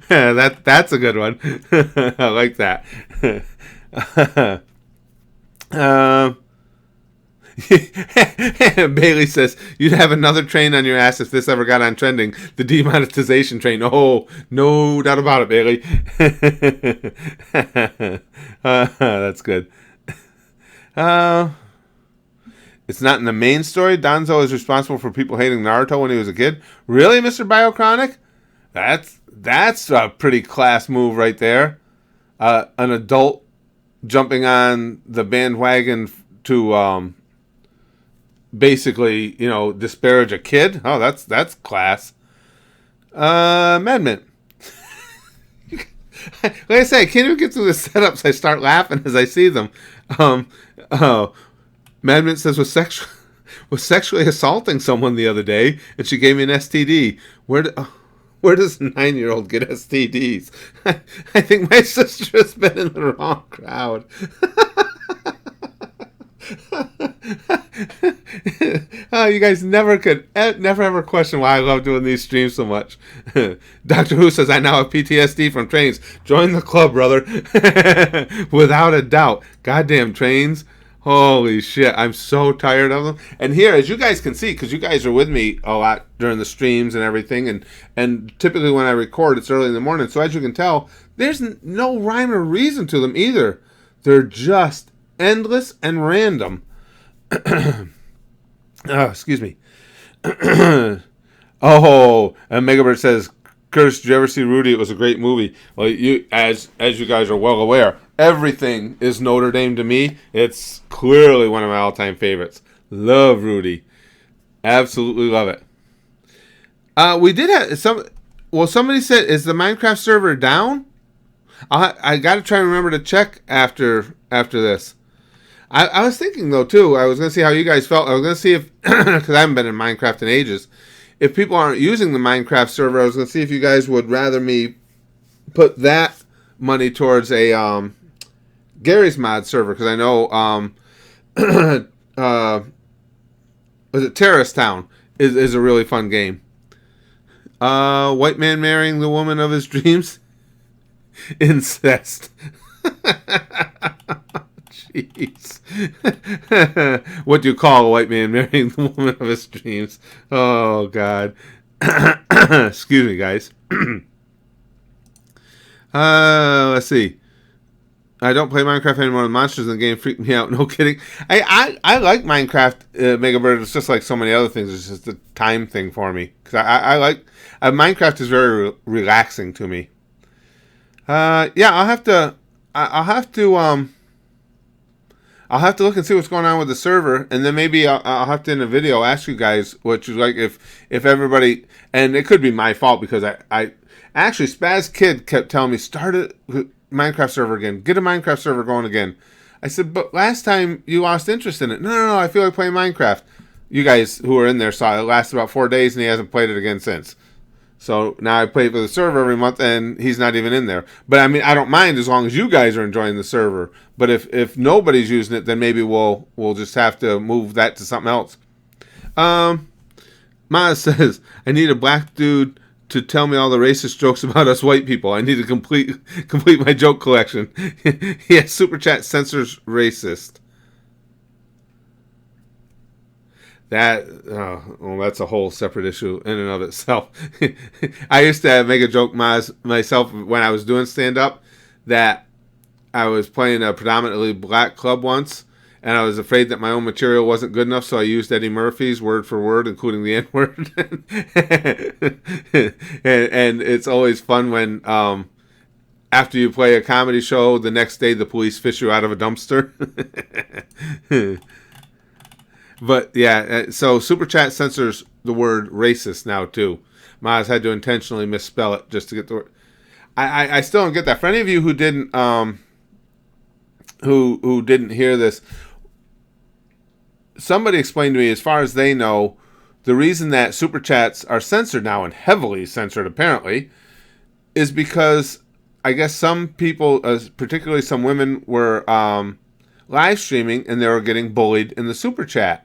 that's a good one. I like that. Bailey says, you'd have another train on your ass if this ever got on trending. The demonetization train. Oh, no doubt about it, Bailey. That's good. It's not in the main story. Danzo is responsible for people hating Naruto when he was a kid. Really, Mr. Biochronic? That's a pretty class move right there. An adult jumping on the bandwagon to basically, disparage a kid. Oh, that's class. Amendment. Like I say, I can't even get through the setups. I start laughing as I see them. Um, uh, Madman says was sexually assaulting someone the other day, and she gave me an STD. Where does a 9-year-old get STDs? I think my sister has been in the wrong crowd. Oh, you guys never ever question why I love doing these streams so much. Doctor Who says I now have PTSD from trains. Join the club, brother. Without a doubt. Goddamn trains. Holy shit, I'm so tired of them. And here, as you guys can see, because you guys are with me a lot during the streams and everything, and typically when I record, it's early in the morning. So as you can tell, there's no rhyme or reason to them either. They're just endless and random. Excuse me. Oh, and Megabird says, Curtis, did you ever see Rudy? It was a great movie. Well, as you guys are well aware, everything is Notre Dame to me. It's clearly one of my all-time favorites. Love Rudy. Absolutely love it. We did have somebody said, is the Minecraft server down? I got to try and remember to check after this. I was thinking, though, too, I was going to see how you guys felt. I was going to see if, because I haven't been in Minecraft in ages, if people aren't using the Minecraft server, I was going to see if you guys would rather me put that money towards a Gary's Mod server, because I know, was it Terrace Town is a really fun game. White man marrying the woman of his dreams? Incest. Jeez. What do you call a white man marrying the woman of his dreams? Oh, God. Excuse me, guys. Let's see. I don't play Minecraft anymore. The monsters in the game freak me out. No kidding. I like Minecraft, Mega Bird. It's just like so many other things. It's just a time thing for me. Because I like... Minecraft is very relaxing to me. Yeah, I'll have to look and see what's going on with the server, and then maybe I'll have to in a video ask you guys what you like if everybody, and it could be my fault because I actually Spaz Kid kept telling me start a Minecraft server again, get a Minecraft server going again. I said, but last time you lost interest in it. No, I feel like playing Minecraft. You guys who were in there saw it lasted about 4 days, and he hasn't played it again since. So now I play for the server every month, and he's not even in there. But I mean, I don't mind as long as you guys are enjoying the server. But if nobody's using it, then maybe we'll just have to move that to something else. Maz says, I need a black dude to tell me all the racist jokes about us white people. I need to complete my joke collection. Yeah, Super Chat censors racist. That's a whole separate issue in and of itself. I used to make a joke myself when I was doing stand-up that I was playing a predominantly black club once, and I was afraid that my own material wasn't good enough, so I used Eddie Murphy's word for word, including the N-word. and it's always fun when after you play a comedy show, the next day the police fish you out of a dumpster. But yeah, so Super Chat censors the word racist now too. Maz had to intentionally misspell it just to get the word. I still don't get that. For any of you who didn't who didn't hear this, somebody explained to me, as far as they know, the reason that Super Chats are censored now, and heavily censored apparently, is because I guess some people, particularly some women, were live streaming and they were getting bullied in the Super Chat.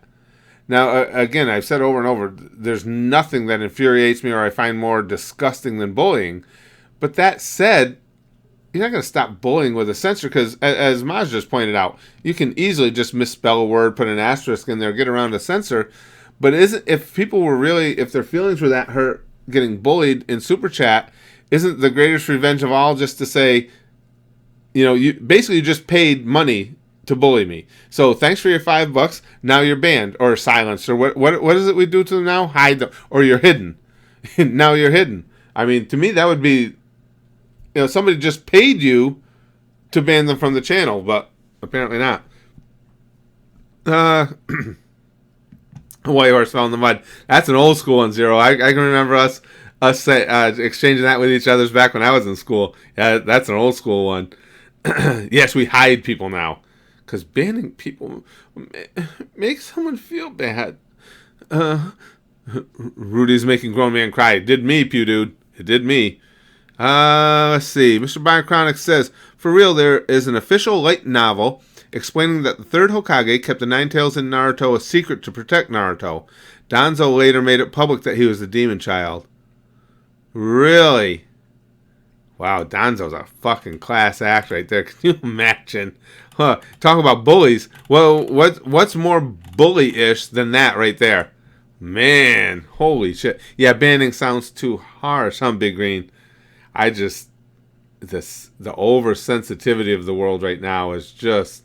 Now, again, I've said over and over, there's nothing that infuriates me or I find more disgusting than bullying. But that said, you're not going to stop bullying with a censor because, as Maj just pointed out, you can easily just misspell a word, put an asterisk in there, get around a censor. But if people were really, if their feelings were that hurt getting bullied in Super Chat, isn't the greatest revenge of all just to say, you basically just paid money to bully me. So thanks for your $5. Now you're banned or silenced or what is it we do to them now? Hide them, or you're hidden. Now you're hidden. I mean, to me that would be, somebody just paid you to ban them from the channel, but apparently not. A white horse fell in the mud. That's an old school one, Zero. I can remember us say, exchanging that with each other's back when I was in school. Yeah, that's an old school one. Yes, we hide people now. Because banning people makes someone feel bad. Rudy's making grown man cry. It did me, Pew Dude. It did me. Let's see. Mr. Biochronic says, for real, there is an official light novel explaining that the third Hokage kept the Nine Tails in Naruto a secret to protect Naruto. Danzo later made it public that he was the demon child. Really? Wow, Danzo's a fucking class act right there. Can you imagine? Huh. Talk about bullies. Well, what's more bully-ish than that right there? Man, holy shit. Yeah, banning sounds too harsh, huh, Big Green? The oversensitivity of the world right now is just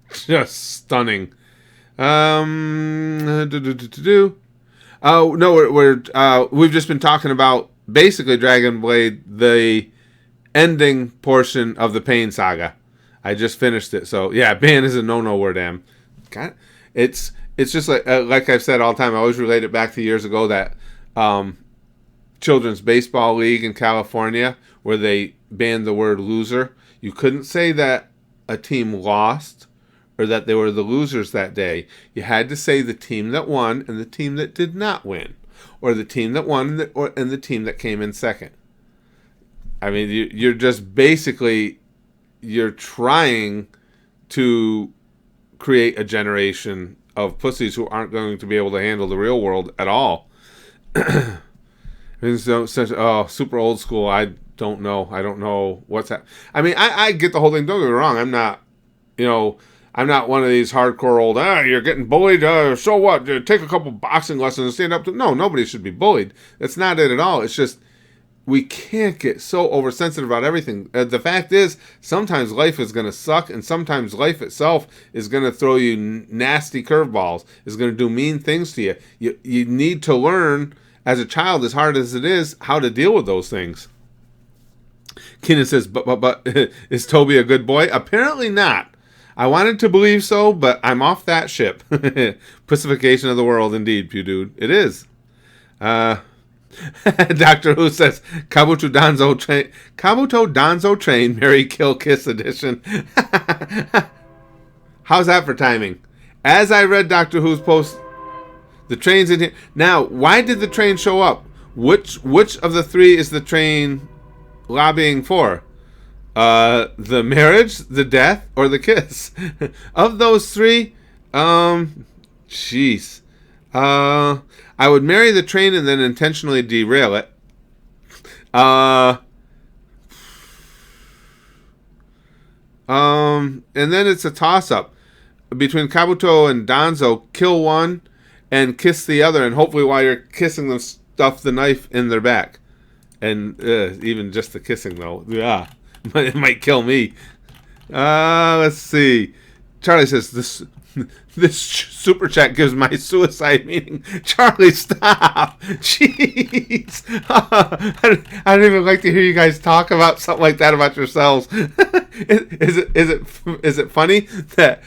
stunning. Oh no, we've just been talking about basically Dragon Blade, the ending portion of the Pain Saga. I just finished it, so yeah, ban is a no word, am. God, it's just like I've said all the time. I always relate it back to years ago that children's baseball league in California where they banned the word loser. You couldn't say that a team lost or that they were the losers that day. You had to say the team that won and the team that did not win, or the team that won and the team that came in second. I mean, you're just basically, you're trying to create a generation of pussies who aren't going to be able to handle the real world at all. Super old school. I don't know what's that. I mean, I get the whole thing. Don't get me wrong. I'm not one of these hardcore old, you're getting bullied. So what? Take a couple boxing lessons and stand up to. No, nobody should be bullied. That's not it at all. It's just we can't get so oversensitive about everything. The fact is, sometimes life is going to suck, and sometimes life itself is going to throw you nasty curveballs. Is going to do mean things to you. You need to learn as a child, as hard as it is, how to deal with those things. Keenan says, but is Toby a good boy? Apparently not. I wanted to believe so, but I'm off that ship. Pacification of the world, indeed, Pew Dude. It is. Doctor Who says, Kabuto Danzo train, Marry Kill Kiss edition. How's that for timing? As I read Doctor Who's post, the train's in here. Now, why did the train show up? Which of the three is the train lobbying for? The marriage, the death, or the kiss? Of those three, jeez. I would marry the train and then intentionally derail it. And then it's a toss-up between Kabuto and Danzo. Kill one and kiss the other, and hopefully while you're kissing them, stuff the knife in their back. And even just the kissing, though, yeah, it might kill me. Let's see. Charlie says, this super chat gives my suicide meaning. Charlie, stop. Jeez. I don't even like to hear you guys talk about something like that about yourselves. Is it funny that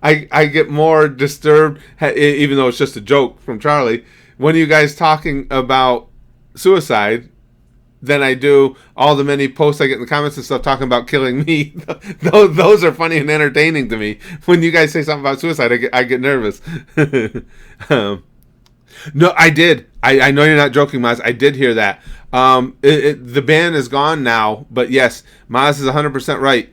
I get more disturbed, even though it's just a joke from Charlie, when you guys talking about suicide than I do all the many posts I get in the comments and stuff talking about killing me. Those are funny and entertaining to me. When you guys say something about suicide, I get nervous. No, I did. I know you're not joking, Maz. I did hear that. The ban is gone now, but yes, Maz is 100% right.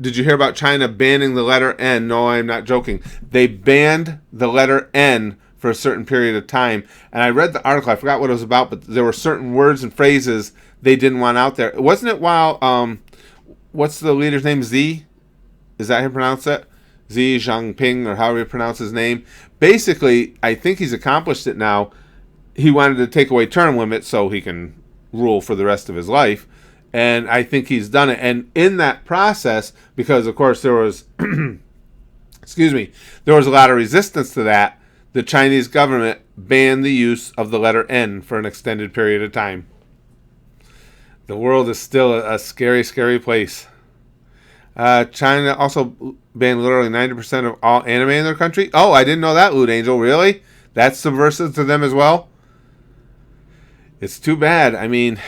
Did you hear about China banning the letter N? No, I'm not joking. They banned the letter N for a certain period of time. And I read the article. I forgot what it was about, but there were certain words and phrases they didn't want out there. Wasn't it while, what's the leader's name? Z? Is that how you pronounce it? Xi Jinping, or however you pronounce his name. Basically, I think he's accomplished it now. He wanted to take away term limits so he can rule for the rest of his life. And I think he's done it. And in that process, because of course there was, there was a lot of resistance to that, the Chinese government banned the use of the letter N for an extended period of time. The world is still a scary, scary place. China also ban literally 90% of all anime in their country. Oh, I didn't know that, Loot Angel. Really? That's subversive to them as well? It's too bad. I mean,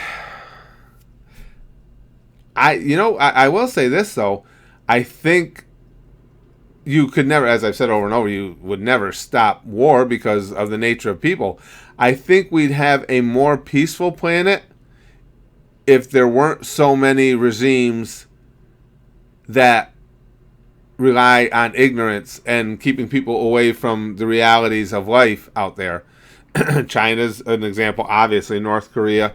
I will say this, though. I think you could never, as I've said over and over, you would never stop war because of the nature of people. I think we'd have a more peaceful planet if there weren't so many regimes that rely on ignorance and keeping people away from the realities of life out there. China's an example, obviously, North Korea.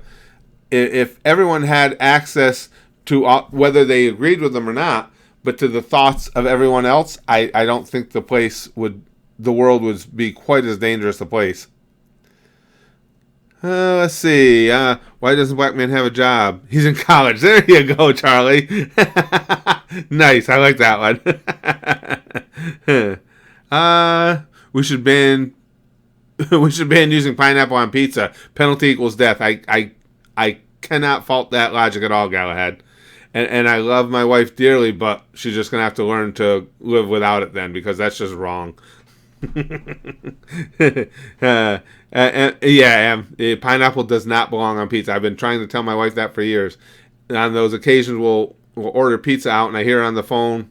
If everyone had access to whether they agreed with them or not, but to the thoughts of everyone else, I don't think the world would be quite as dangerous a place. Let's see. Why doesn't Black Man have a job? He's in college. There you go, Charlie. Nice. I like that one. We should ban using pineapple on pizza. Penalty equals death. I cannot fault that logic at all, Galahad. And I love my wife dearly, but she's just gonna have to learn to live without it then, because that's just wrong. Pineapple does not belong on pizza. I've been trying to tell my wife that for years. And on those occasions, we'll order pizza out, and I hear her on the phone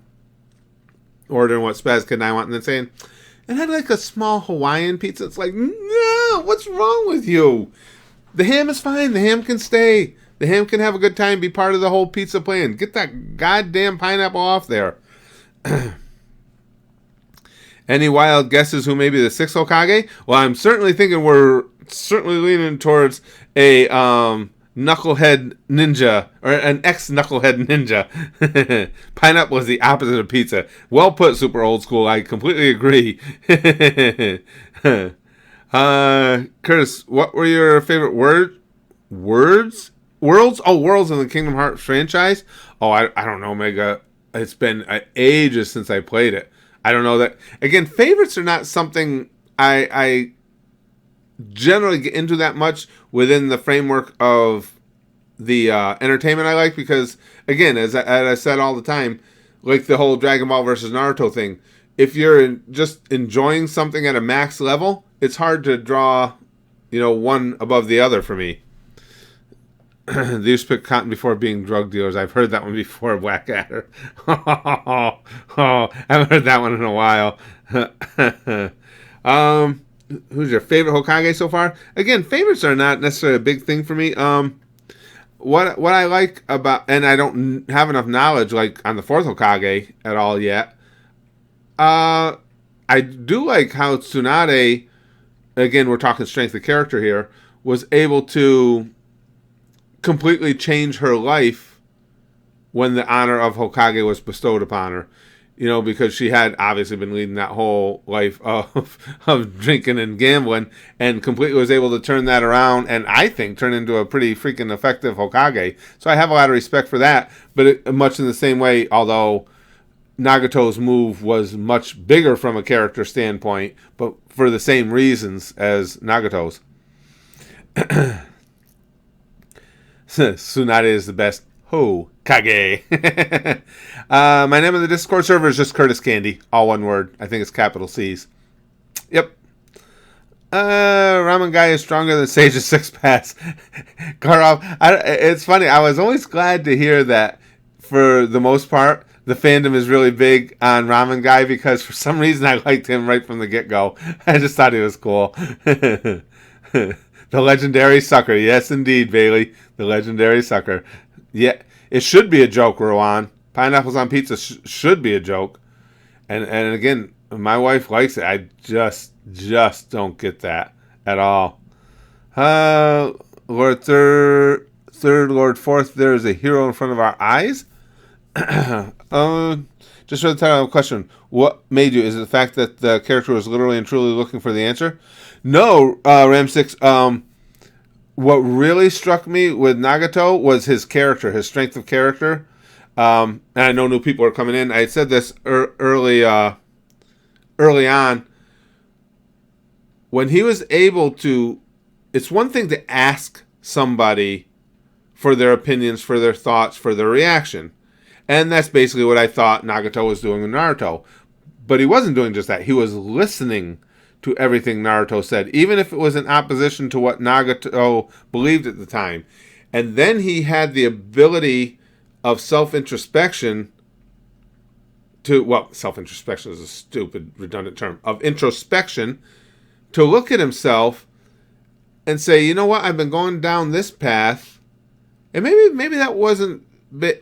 ordering what Spaz Kid and I want, and then saying, "And I'd like a small Hawaiian pizza." It's like, no, what's wrong with you? The ham is fine. The ham can stay. The ham can have a good time, be part of the whole pizza plan. Get that goddamn pineapple off there. Any wild guesses who may be the sixth Hokage? Well, I'm certainly thinking we're certainly leaning towards a knucklehead ninja, or an ex-knucklehead ninja. Pineapple is the opposite of pizza. Well put, super old school. I completely agree. Curtis, what were your favorite worlds? Oh, worlds in the Kingdom Hearts franchise? Oh, I don't know, Mega. It's been ages since I played it. I don't know that. Again, favorites are not something I generally get into that much within the framework of the entertainment I like, because, again, as I said all the time, like the whole Dragon Ball versus Naruto thing, if you're just enjoying something at a max level, it's hard to draw, one above the other for me. They used to pick cotton before being drug dealers. I've heard that one before, Blackadder. I haven't heard that one in a while. Who's your favorite Hokage so far? Again, favorites are not necessarily a big thing for me. What I like about, and I don't have enough knowledge like on the fourth Hokage at all yet. I do like how Tsunade, again, we're talking strength of character here, was able to completely change her life when the honor of Hokage was bestowed upon her. Because she had obviously been leading that whole life of drinking and gambling, and completely was able to turn that around, and I think turn into a pretty freaking effective Hokage. So I have a lot of respect for that, but much in the same way, although Nagato's move was much bigger from a character standpoint, but for the same reasons as Nagato's. Tsunade is the best Hokage. My name on the Discord server is just Curtis Candy. All one word. I think it's capital C's. Yep. Ramen Guy is stronger than Sage's six pass. Karov. It's funny. I was always glad to hear that, for the most part, the fandom is really big on Ramen Guy, because for some reason I liked him right from the get-go. I just thought he was cool. The legendary sucker. Yes, indeed, Bailey. The legendary sucker. Yeah, it should be a joke, Rowan. Pineapples on pizza should be a joke. And again, my wife likes it. I just don't get that at all. Lord third, Lord fourth, there is a hero in front of our eyes. Just for the title of a question, what made you? Is it the fact that the character was literally and truly looking for the answer? No, Ram6. What really struck me with Nagato was his character, his strength of character. And I know new people are coming in. I had said this early on. When he was able to, it's one thing to ask somebody for their opinions, for their thoughts, for their reaction. And that's basically what I thought Nagato was doing with Naruto. But he wasn't doing just that. He was listening to everything Naruto said, even if it was in opposition to what Nagato believed at the time. And then he had the ability of self-introspection self-introspection is a stupid, redundant term, of introspection, to look at himself and say, you know what, I've been going down this path, and maybe that wasn't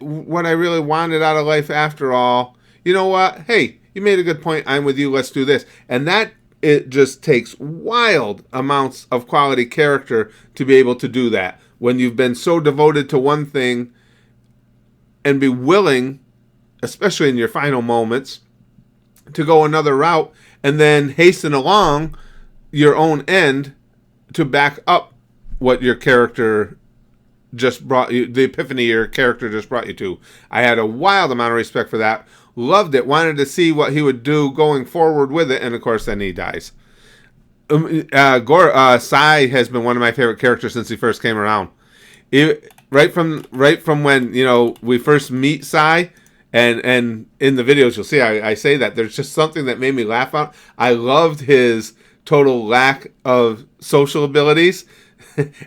what I really wanted out of life after all. You know what? Hey, you made a good point. I'm with you. Let's do this. And that, it just takes wild amounts of quality character to be able to do that. When you've been so devoted to one thing and be willing, especially in your final moments, to go another route and then hasten along your own end to back up what your character just brought you, the epiphany your character just brought you to. I had a wild amount of respect for that. Loved it. Wanted to see what he would do going forward with it. And of course, then he dies. Sai has been one of my favorite characters since he first came around. Right from when, we first meet Sai, and in the videos you'll see I say that there's just something that made me laugh out. I loved his total lack of social abilities,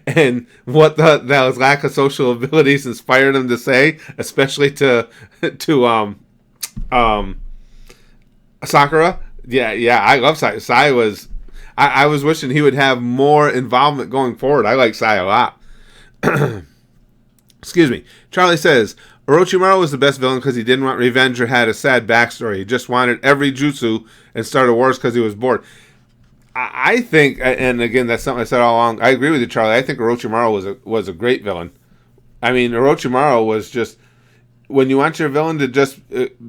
and what that lack of social abilities inspired him to say, especially to Sakura. Yeah, I love Sai. Sai was, I was wishing he would have more involvement going forward. I like Sai a lot. Excuse me. Charlie says, Orochimaru was the best villain because he didn't want revenge or had a sad backstory. He just wanted every jutsu and started wars because he was bored. I think, and again, that's something I said all along, I agree with you, Charlie. I think Orochimaru was a great villain. I mean, Orochimaru was just, when you want your villain to just,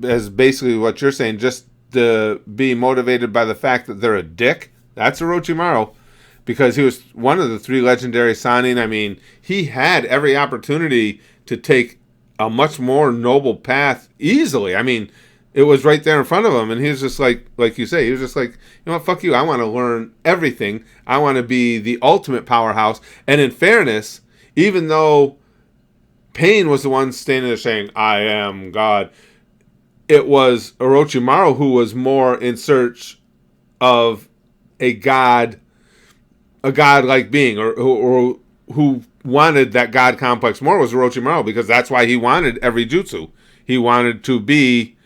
as basically what you're saying, just to be motivated by the fact that they're a dick, that's Orochimaru. Because he was one of the 3 legendary Sannin. I mean, he had every opportunity to take a much more noble path easily. I mean, it was right there in front of him, and he was just like you say, he was just like, you know what, fuck you, I want to learn everything. I want to be the ultimate powerhouse. And in fairness, even though Pain was the one standing there saying, I am God, it was Orochimaru who was more in search of a godlike being, or who wanted that god complex more, was Orochimaru, because that's why he wanted every jutsu. He wanted to be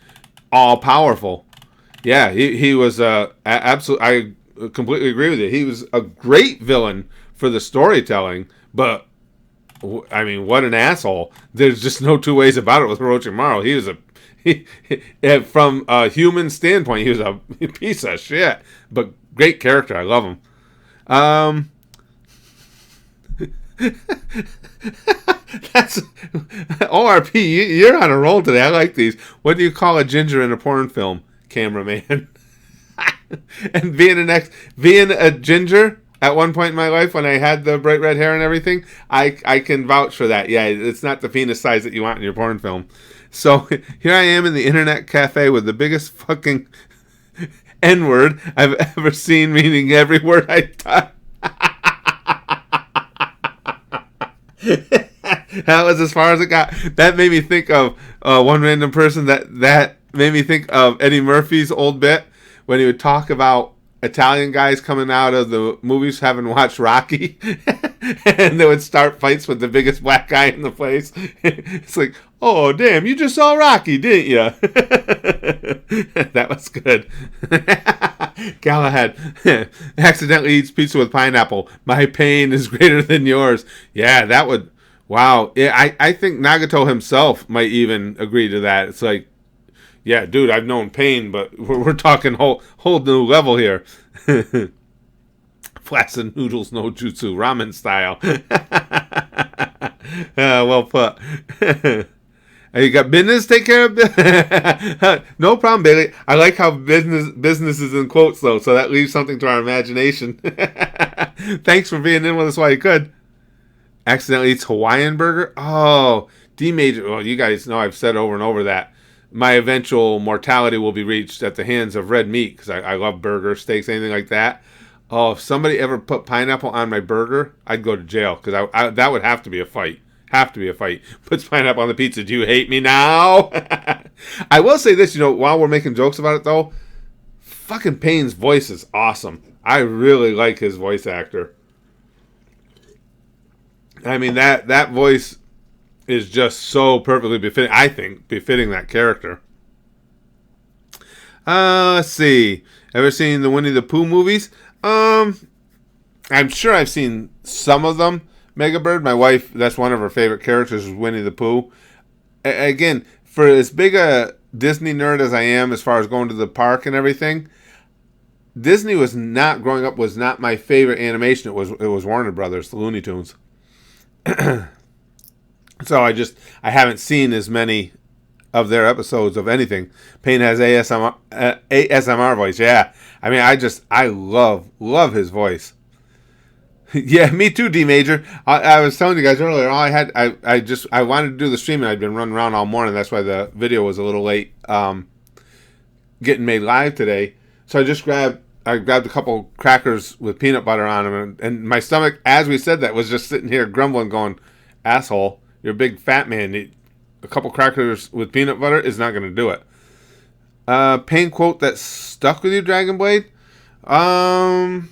all powerful. Yeah, he was absolute. I completely agree with you. He was a great villain for the storytelling, but I mean, what an asshole! There's just no two ways about it with Orochimaru. He was from a human standpoint, he was a piece of shit, but great character. I love him. That's ORP. You're on a roll today. I like these. What do you call a ginger in a porn film, cameraman? And being a ginger at one point in my life when I had the bright red hair and everything, I can vouch for that. Yeah, it's not the penis size that you want in your porn film. So here I am in the internet cafe with the biggest fucking N-word I've ever seen, meaning every word I type. That was as far as it got. That made me think of one random person that made me think of Eddie Murphy's old bit when he would talk about Italian guys coming out of the movies having watched Rocky, and they would start fights with the biggest black guy in the place. It's like, oh damn, you just saw Rocky, didn't you? That was good. Galahad accidentally eats pizza with pineapple. My pain is greater than yours. Yeah, that would. Wow. Yeah, I think Nagato himself might even agree to that. It's like, yeah, dude, I've known pain, but we're talking whole new level here. Flaccid noodles, no jutsu, ramen style. Well put. You got business? Take care of business. No problem, Bailey. I like how business is in quotes, though, so that leaves something to our imagination. Thanks for being in with us while you could. Accidentally eats Hawaiian burger? Oh, D-Major. Well, you guys know I've said over and over that my eventual mortality will be reached at the hands of red meat, because I love burgers, steaks, anything like that. Oh, if somebody ever put pineapple on my burger, I'd go to jail, because that would have to be a fight. have to be a fight. Puts pineapple on the pizza. Do you hate me now? I will say this, while we're making jokes about it, though, fucking Payne's voice is awesome. I really like his voice actor. I mean, that voice is just so perfectly befitting, I think, befitting that character. Let's see. Ever seen the Winnie the Pooh movies? I'm sure I've seen some of them. Mega Bird, my wife, that's one of her favorite characters is Winnie the Pooh. Again, for as big a Disney nerd as I am as far as going to the park and everything, Disney growing up was not my favorite animation. It was Warner Brothers, the Looney Tunes. So I haven't seen as many of their episodes of anything. Payne has ASMR voice. Yeah. I mean, I love his voice. Yeah, me too, D Major. I was telling you guys earlier, I wanted to do the stream and I'd been running around all morning. That's why the video was a little late getting made live today. So I grabbed a couple crackers with peanut butter on them, and my stomach, as we said that, was just sitting here grumbling, going, asshole, you're a big fat man. A couple crackers with peanut butter is not going to do it. Payne quote that stuck with you, Dragon Blade? I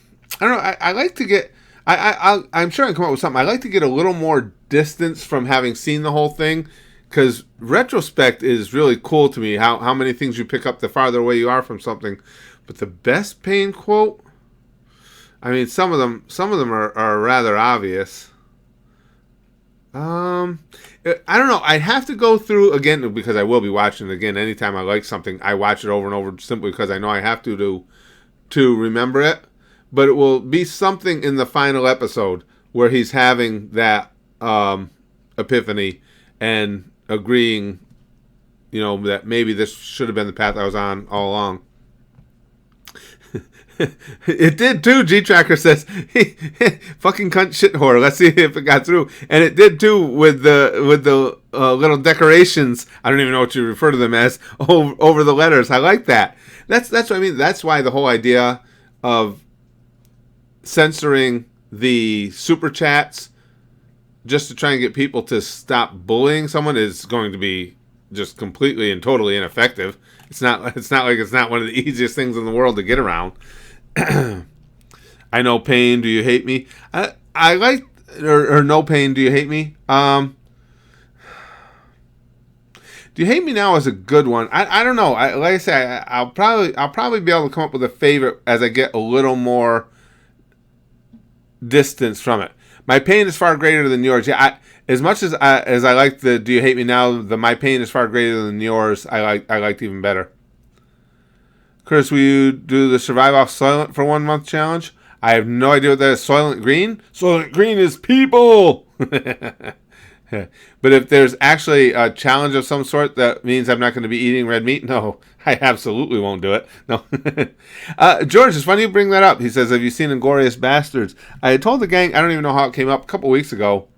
don't know. I like to get... I'm sure I can come up with something. I like to get a little more distance from having seen the whole thing, because retrospect is really cool to me, how many things you pick up the farther away you are from something. But the best Payne quote, I mean, some of them are rather obvious. I don't know. I'd have to go through again, because I will be watching it again. Anytime I like something, I watch it over and over simply because I know I have to remember it. But it will be something in the final episode where he's having that epiphany and agreeing, that maybe this should have been the path I was on all along. It did too, G-Tracker says. Fucking cunt shit whore. Let's see if it got through. And it did too with the little decorations. I don't even know what you refer to them as over the letters. I like that. That's what I mean. That's why the whole idea of censoring the super chats just to try and get people to stop bullying someone is going to be just completely and totally ineffective. It's not like it's not one of the easiest things in the world to get around. I know Payne, do you hate me? I like or no Payne, do you hate me? Do you hate me now is a good one. I don't know. Like I say, I'll probably be able to come up with a favorite as I get a little more distance from it. My pain is far greater than yours. Yeah, as much as I like the do you hate me now, my pain is far greater than yours. I liked even better. Chris, will you do the survive off Soylent for 1 month challenge? I have no idea what that is. Soylent Green? Soylent Green is people! But if there's actually a challenge of some sort that means I'm not going to be eating red meat, no, I absolutely won't do it. No. George, it's funny you bring that up. He says, have you seen Inglourious Bastards? I had told the gang, I don't even know how it came up, a couple weeks ago.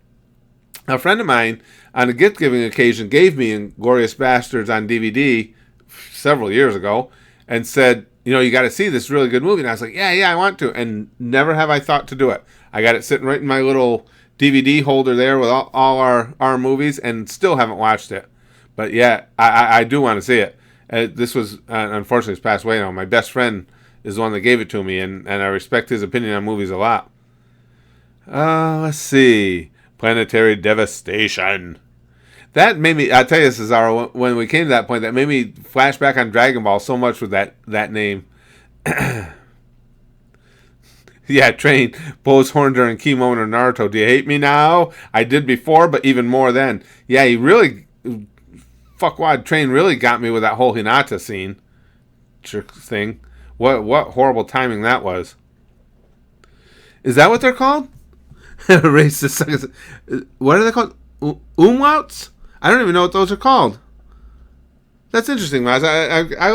A friend of mine, on a gift-giving occasion, gave me Inglourious Bastards on DVD several years ago and said, you got to see this really good movie. And I was like, yeah, I want to. And never have I thought to do it. I got it sitting right in my little DVD holder there with all our movies and still haven't watched it. But yeah, I do want to see it. This was, unfortunately, it's passed away now. My best friend is the one that gave it to me, and I respect his opinion on movies a lot. Let's see. Planetary Devastation. That made me, I'll tell you, Cesaro, when we came to that point, that made me flash back on Dragon Ball so much with that name. Yeah, Train, blows horn during key moment of Naruto. Do you hate me now? I did before, but even more then. Yeah, he really, fuckwad Train really got me with that whole Hinata scene thing. What horrible timing that was. Is that what they're called? Racist. What are they called? Umlauts? I don't even know what those are called. That's interesting, Maz. I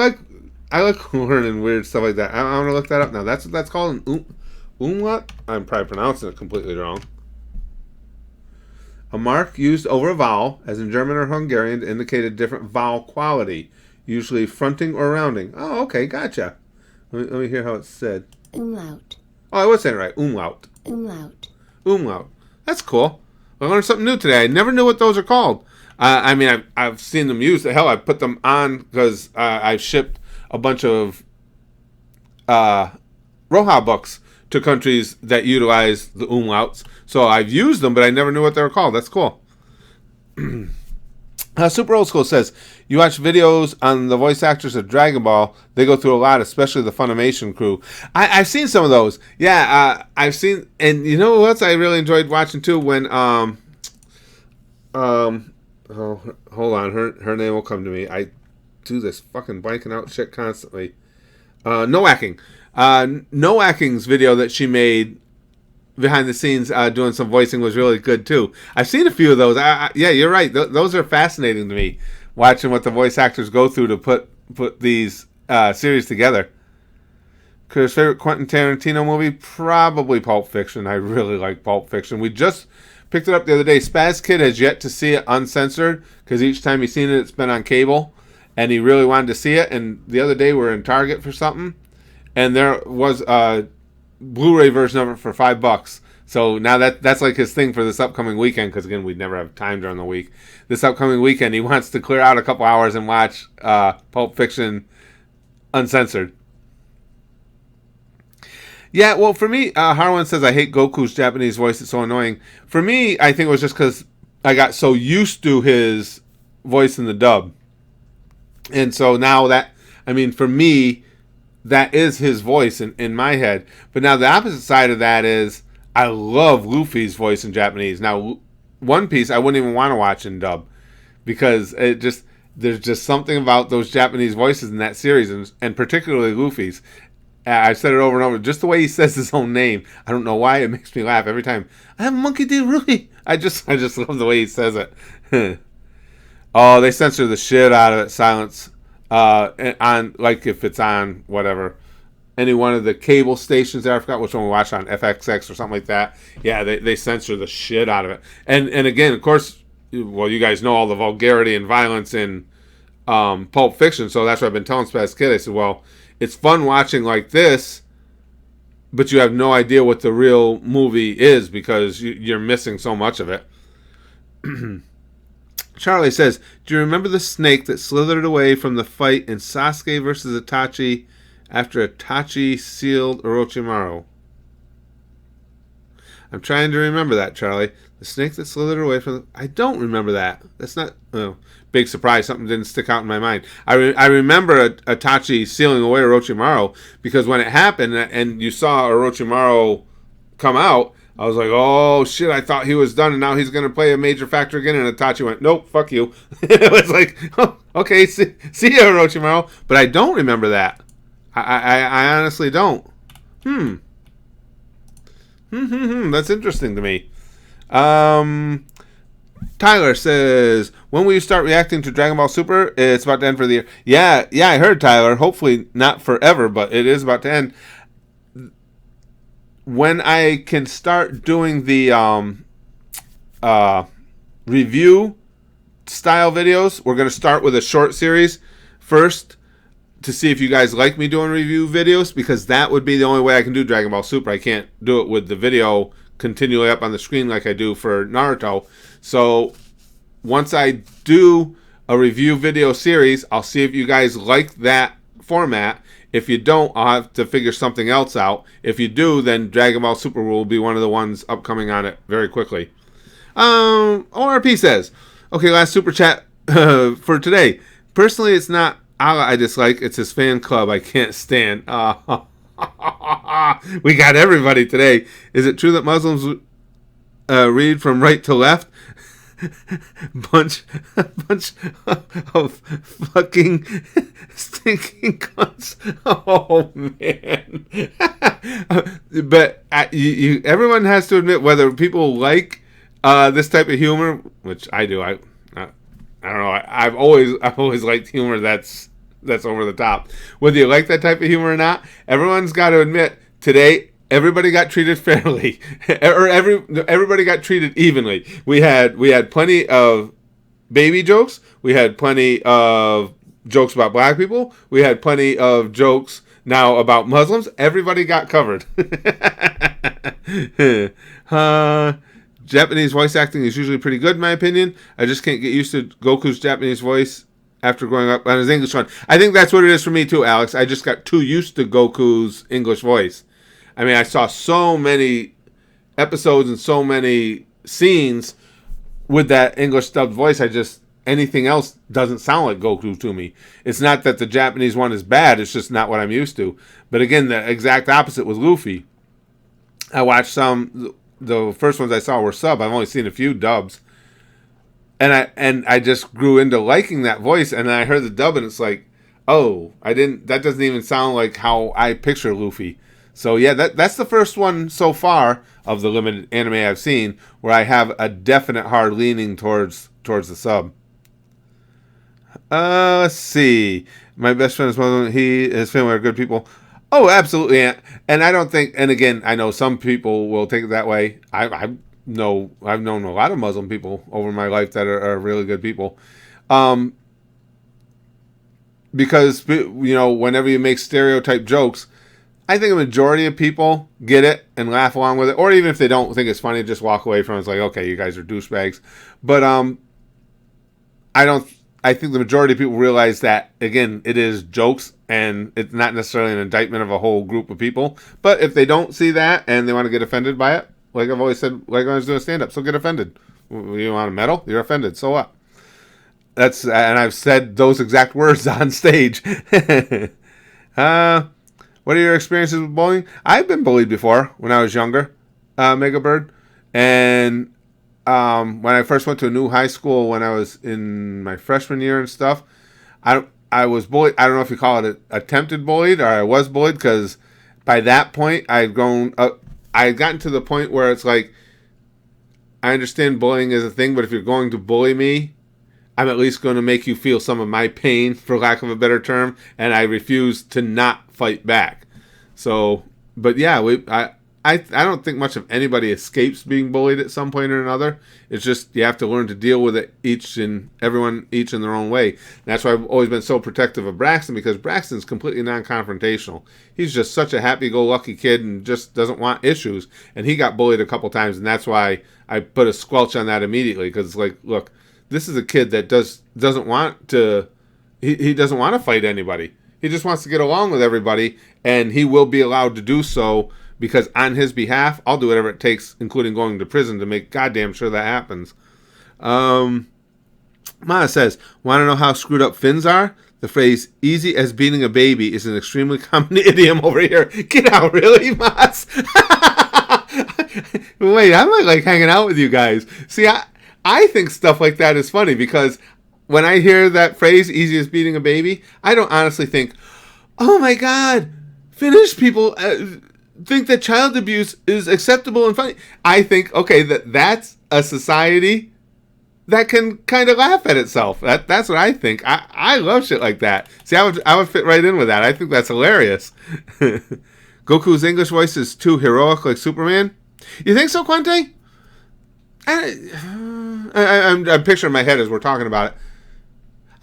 like learning weird stuff like that. I'm gonna look that up now. That's what that's called, an umlaut. I'm probably pronouncing it completely wrong. A mark used over a vowel, as in German or Hungarian, to indicate a different vowel quality, usually fronting or rounding. Oh, okay, gotcha. Let me hear how it's said. Umlaut. Oh, I was saying it right. Umlaut. Umlaut. Umlaut. That's cool. I learned something new today. I never knew what those are called. I mean, I've seen them used. Hell, I put them on because I've shipped a bunch of Roha books to countries that utilize the umlauts. So I've used them, but I never knew what they were called. That's cool. Super Old School says, you watch videos on the voice actors of Dragon Ball. They go through a lot, especially the Funimation crew. I've seen some of those. Yeah, I've seen, and you know what else I really enjoyed watching too? When oh, hold on, her name will come to me. I do this fucking blanking out shit constantly. Noacking. Noacking's video that she made behind the scenes doing some voicing was really good too. I've seen a few of those. Yeah, you're right. Those are fascinating to me, watching what the voice actors go through to put these series together. Chris' favorite Quentin Tarantino movie? Probably Pulp Fiction. I really like Pulp Fiction. We just picked it up the other day. Spaz Kid has yet to see it uncensored because each time he's seen it, it's been on cable, and he really wanted to see it. And the other day we were in Target for something, and there was a Blu-ray version of it for $5. So now that's like his thing for this upcoming weekend, because again, we'd never have time during the week. This upcoming weekend, he wants to clear out a couple hours and watch Pulp Fiction uncensored. Yeah, well, for me, Harlan says, I hate Goku's Japanese voice. It's so annoying. For me, I think it was just because I got so used to his voice in the dub. And so now that, I mean, for me, that is his voice in my head. But now the opposite side of that is I love Luffy's voice in Japanese. Now, One Piece, I wouldn't even want to watch in dub because there's just something about those Japanese voices in that series, and particularly Luffy's. I've said it over and over. Just the way he says his own name, I don't know why, it makes me laugh every time. I'm Monkey D. Ruffy. I just love the way he says it. Oh, they censor the shit out of it. Silence. On, like, if it's on whatever, any one of the cable stations there, I forgot which one we watched on, FXX or something like that. Yeah, they censor the shit out of it. And again, of course, well, you guys know all the vulgarity and violence in Pulp Fiction, so that's what I've been telling Spaz Kid. I said, well, it's fun watching like this, but you have no idea what the real movie is because you're missing so much of it. Charlie says, do you remember the snake that slithered away from the fight in Sasuke versus Itachi after Itachi sealed Orochimaru? I'm trying to remember that, Charlie. The snake that slithered away from the... I don't remember that. That's not... Oh, big surprise. Something didn't stick out in my mind. I remember Itachi sealing away Orochimaru because when it happened and you saw Orochimaru come out, I was like, oh, shit, I thought he was done, and now he's going to play a major factor again. And Itachi went, nope, fuck you. It was like, oh, okay, see ya, Orochimaru. But I don't remember that. I honestly don't. That's interesting to me. Tyler says, when will you start reacting to Dragon Ball Super? It's about to end for the year. Yeah, I heard, Tyler. Hopefully not forever, but it is about to end. When I can start doing the review style videos, we're going to start with a short series first to see if you guys like me doing review videos, because that would be the only way I can do Dragon Ball Super. I can't do it with the video continually up on the screen like I do for Naruto. So once I do a review video series, I'll see if you guys like that format. If you don't, I'll have to figure something else out. If you do, then Dragon Ball Super will be one of the ones upcoming on it very quickly. ORP says, okay, last super chat for today. Personally, it's not Allah I dislike, it's his fan club I can't stand. We got everybody today. Is it true that Muslims read from right to left? bunch of fucking stinking cunts. Oh man. But everyone has to admit, whether people like this type of humor, which I do. I don't know. I've always liked humor that's over the top. Whether you like that type of humor or not, everyone's got to admit today everybody got treated fairly, or everybody got treated evenly. We had plenty of baby jokes. We had plenty of jokes about black people. We had plenty of jokes now about Muslims. Everybody got covered. Japanese voice acting is usually pretty good in my opinion. I just can't get used to Goku's Japanese voice after growing up on his English one. I think that's what it is for me too, Alex. I just got too used to Goku's English voice. I mean, I saw so many episodes and so many scenes with that English dubbed voice. Anything else doesn't sound like Goku to me. It's not that the Japanese one is bad, it's just not what I'm used to. But again, the exact opposite was Luffy. I watched the first ones I saw were sub. I've only seen a few dubs. And I just grew into liking that voice, and then I heard the dub and it's like, oh, that doesn't even sound like how I picture Luffy. So yeah, that's the first one so far of the limited anime I've seen where I have a definite hard leaning towards the sub. Let's see. My best friend is Muslim. His family are good people. Oh, absolutely. And I don't think, and again, I know some people will take it that way. I've known a lot of Muslim people over my life that are really good people. Because, whenever you make stereotype jokes, I think a majority of people get it and laugh along with it. Or even if they don't think it's funny, just walk away from it. It's like, okay, you guys are douchebags. But I think the majority of people realize that, again, it is jokes and it's not necessarily an indictment of a whole group of people. But if they don't see that and they want to get offended by it, like I've always said, like when I was doing stand-up, so get offended. You want a medal? You're offended. So what? And I've said those exact words on stage. What are your experiences with bullying? I've been bullied before when I was younger, Mega Bird. And when I first went to a new high school when I was in my freshman year and stuff, I was bullied. I don't know if you call it attempted bullied or I was bullied, because by that point I had gotten to the point where it's like, I understand bullying is a thing, but if you're going to bully me, I'm at least going to make you feel some of my pain, for lack of a better term, and I refuse to not fight back. So, but yeah, I don't think much of anybody escapes being bullied at some point or another. It's just you have to learn to deal with it, each in their own way. And that's why I've always been so protective of Braxton, because Braxton's completely non-confrontational. He's just such a happy-go-lucky kid and just doesn't want issues. And he got bullied a couple times, and that's why I put a squelch on that immediately, because it's like, look, this is a kid that doesn't want to. He doesn't want to fight anybody. He just wants to get along with everybody, and he will be allowed to do so. Because on his behalf, I'll do whatever it takes, including going to prison, to make goddamn sure that happens. Mana says, want to know how screwed up fins are? The phrase, easy as beating a baby, is an extremely common idiom over here. Get out, really, Mas? Wait, I'm like hanging out with you guys. See, I think stuff like that is funny, because when I hear that phrase, easy as beating a baby, I don't honestly think, oh my God, Finnish people... think that child abuse is acceptable and funny. I think, okay, that's a society that can kind of laugh at itself. That's what I think. I love shit like that. See, I would fit right in with that. I think that's hilarious. Goku's English voice is too heroic like Superman. You think so, Quante? I'm picturing in my head as we're talking about it.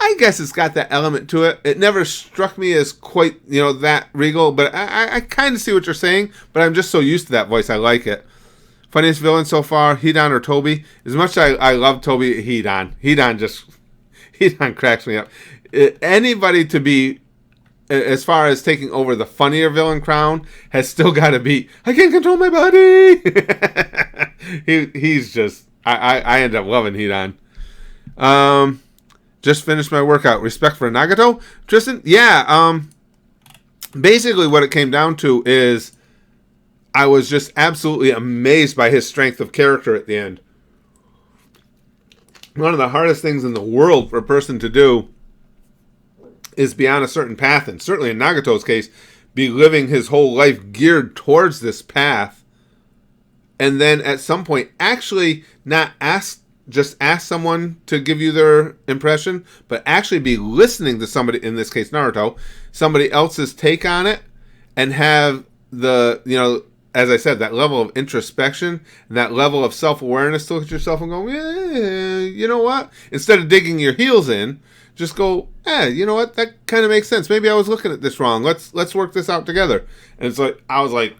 I guess it's got that element to it. It never struck me as quite, that regal, but I kind of see what you're saying, but I'm just so used to that voice, I like it. Funniest villain so far, Hidan or Toby? As much as I love Toby, Hidan cracks me up. Anybody to be, as far as taking over the funnier villain crown, has still got to be, I can't control my body! He's just, I end up loving Hidan. Just finished my workout. Respect for Nagato? Tristan? Yeah, basically what it came down to is I was just absolutely amazed by his strength of character at the end. One of the hardest things in the world for a person to do is be on a certain path, and certainly in Nagato's case, be living his whole life geared towards this path, and then at some point actually not just ask someone to give you their impression, but actually be listening to somebody, in this case Naruto, somebody else's take on it, and have the, as I said, that level of introspection and that level of self-awareness to look at yourself and go, yeah, you know what? Instead of digging your heels in, just go, you know what? That kind of makes sense. Maybe I was looking at this wrong. Let's work this out together. And it's like, I was like,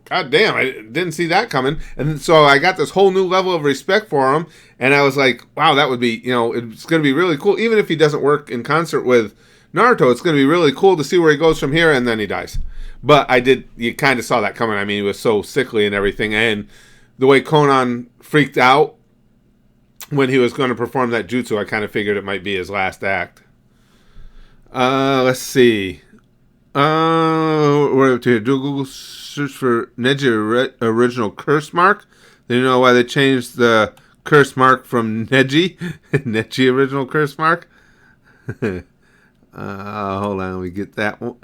God damn, I didn't see that coming. And so I got this whole new level of respect for him. And I was like, wow, that would be, it's going to be really cool. Even if he doesn't work in concert with Naruto, it's going to be really cool to see where he goes from here. And then he dies. But you kind of saw that coming. I mean, he was so sickly and everything. And the way Conan freaked out when he was going to perform that jutsu, I kind of figured it might be his last act. Let's see. We're up to here. Do a Google search for Neji original curse mark. Then you know why they changed the curse mark from Neji. Neji original curse mark. Hold on, let me get that one.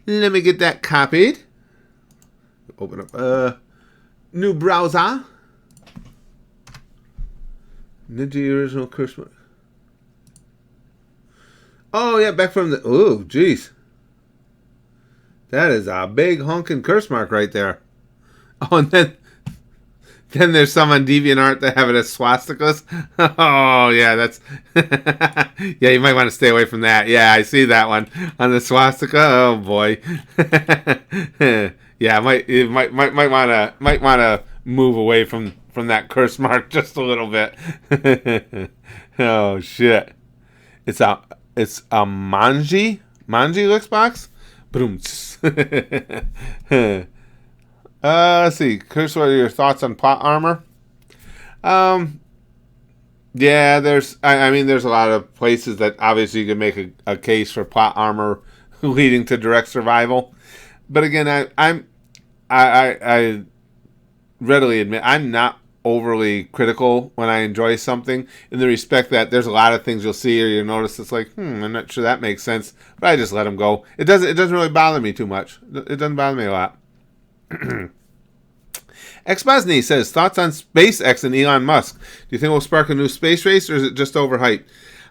Let me get that copied. Open up new browser. Neji original curse mark. Oh yeah, back from the. Ooh, jeez. That is a big honking curse mark right there. Oh, and then there's some on DeviantArt that have it as swastikas. Oh, yeah, that's... yeah, you might want to stay away from that. Yeah, I see that one on the swastika. Oh, boy. Yeah, might want to move away from that curse mark just a little bit. Oh, shit. It's a Manji Licks box? Boom. Let's see. Chris, what are your thoughts on plot armor? Yeah, there's a lot of places that obviously you can make a case for plot armor leading to direct survival. But again, I readily admit I'm not overly critical when I enjoy something, in the respect that there's a lot of things you'll see or you'll notice it's like, I'm not sure that makes sense, but I just let them go. It doesn't really bother me too much. It doesn't bother me a lot. Xbosny says, thoughts on SpaceX and Elon Musk? Do you think we'll spark a new space race, or is it just overhyped?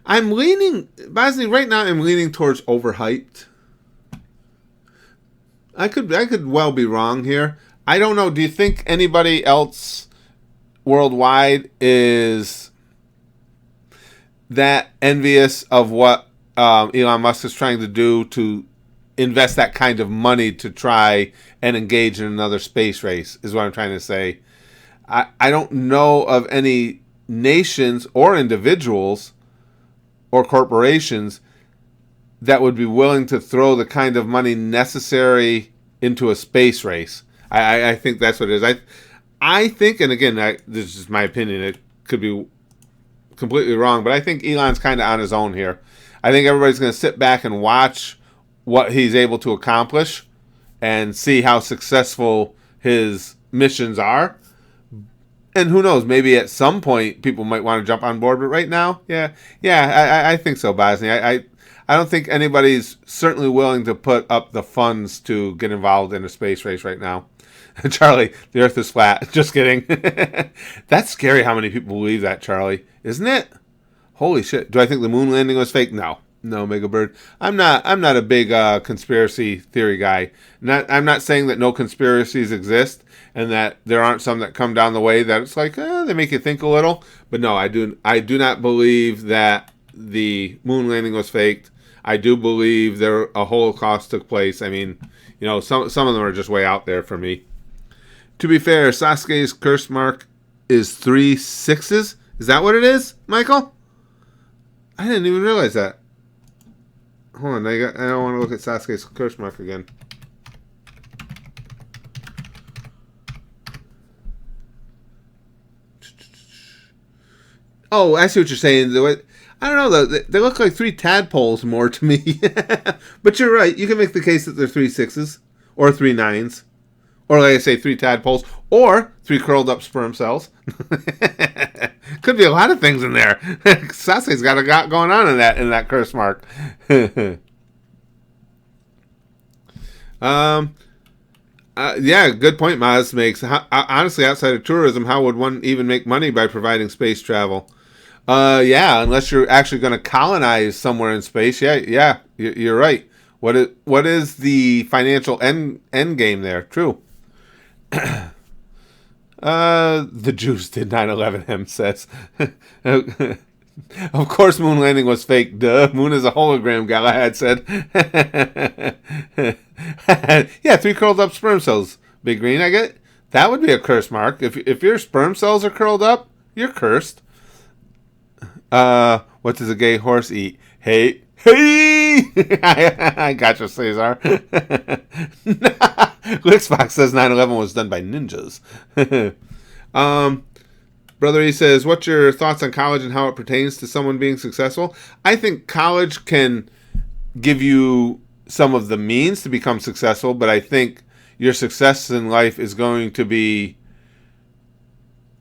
Bosny, right now I'm leaning towards overhyped. I could well be wrong here. I don't know. Do you think anybody else worldwide is that envious of what Elon Musk is trying to do to invest that kind of money to try and engage in another space race, is what I'm trying to say. I don't know of any nations or individuals or corporations that would be willing to throw the kind of money necessary into a space race. I think that's what it is. I think, and again, this is my opinion, it could be completely wrong, but I think Elon's kind of on his own here. I think everybody's going to sit back and watch what he's able to accomplish and see how successful his missions are. And who knows, maybe at some point people might want to jump on board, but right now, I think so, Bosny. I don't think anybody's certainly willing to put up the funds to get involved in a space race right now. Charlie, the Earth is flat. Just kidding. That's scary how many people believe that, Charlie. Isn't it? Holy shit. Do I think the moon landing was fake? No, Mega Bird. I'm not a big conspiracy theory guy. I'm not saying that no conspiracies exist and that there aren't some that come down the way that it's like, they make you think a little. But no, I do not believe that the moon landing was faked. I do believe a Holocaust took place. I mean, some of them are just way out there for me. To be fair, Sasuke's curse mark is 3 6s. Is that what it is, Michael? I didn't even realize that. Hold on, I don't want to look at Sasuke's curse mark again. Oh, I see what you're saying. I don't know, though. They look like 3 tadpoles more to me. But you're right. You can make the case that they're 3 6s or 3 9s. Or like I say, 3 tadpoles, or 3 curled up sperm cells. Could be a lot of things in there. Sasuke's got a lot going on in that curse mark. Yeah, good point Maz makes. Honestly, outside of tourism, how would one even make money by providing space travel? Yeah, unless you're actually going to colonize somewhere in space. Yeah, you're right. What is the financial end game there? True. The Jews did 9/11, him says. Of course moon landing was fake. Duh. Moon is a hologram, Galahad said. Yeah, 3 curled up sperm cells. Big Green, I get it. That would be a curse mark. If your sperm cells are curled up, you're cursed. What does a gay horse eat? Hey, hey! I gotcha, Cesar. Lixbox says 9/11 was done by ninjas. Brother E says, what's your thoughts on college and how it pertains to someone being successful? I think college can give you some of the means to become successful, but I think your success in life is going to be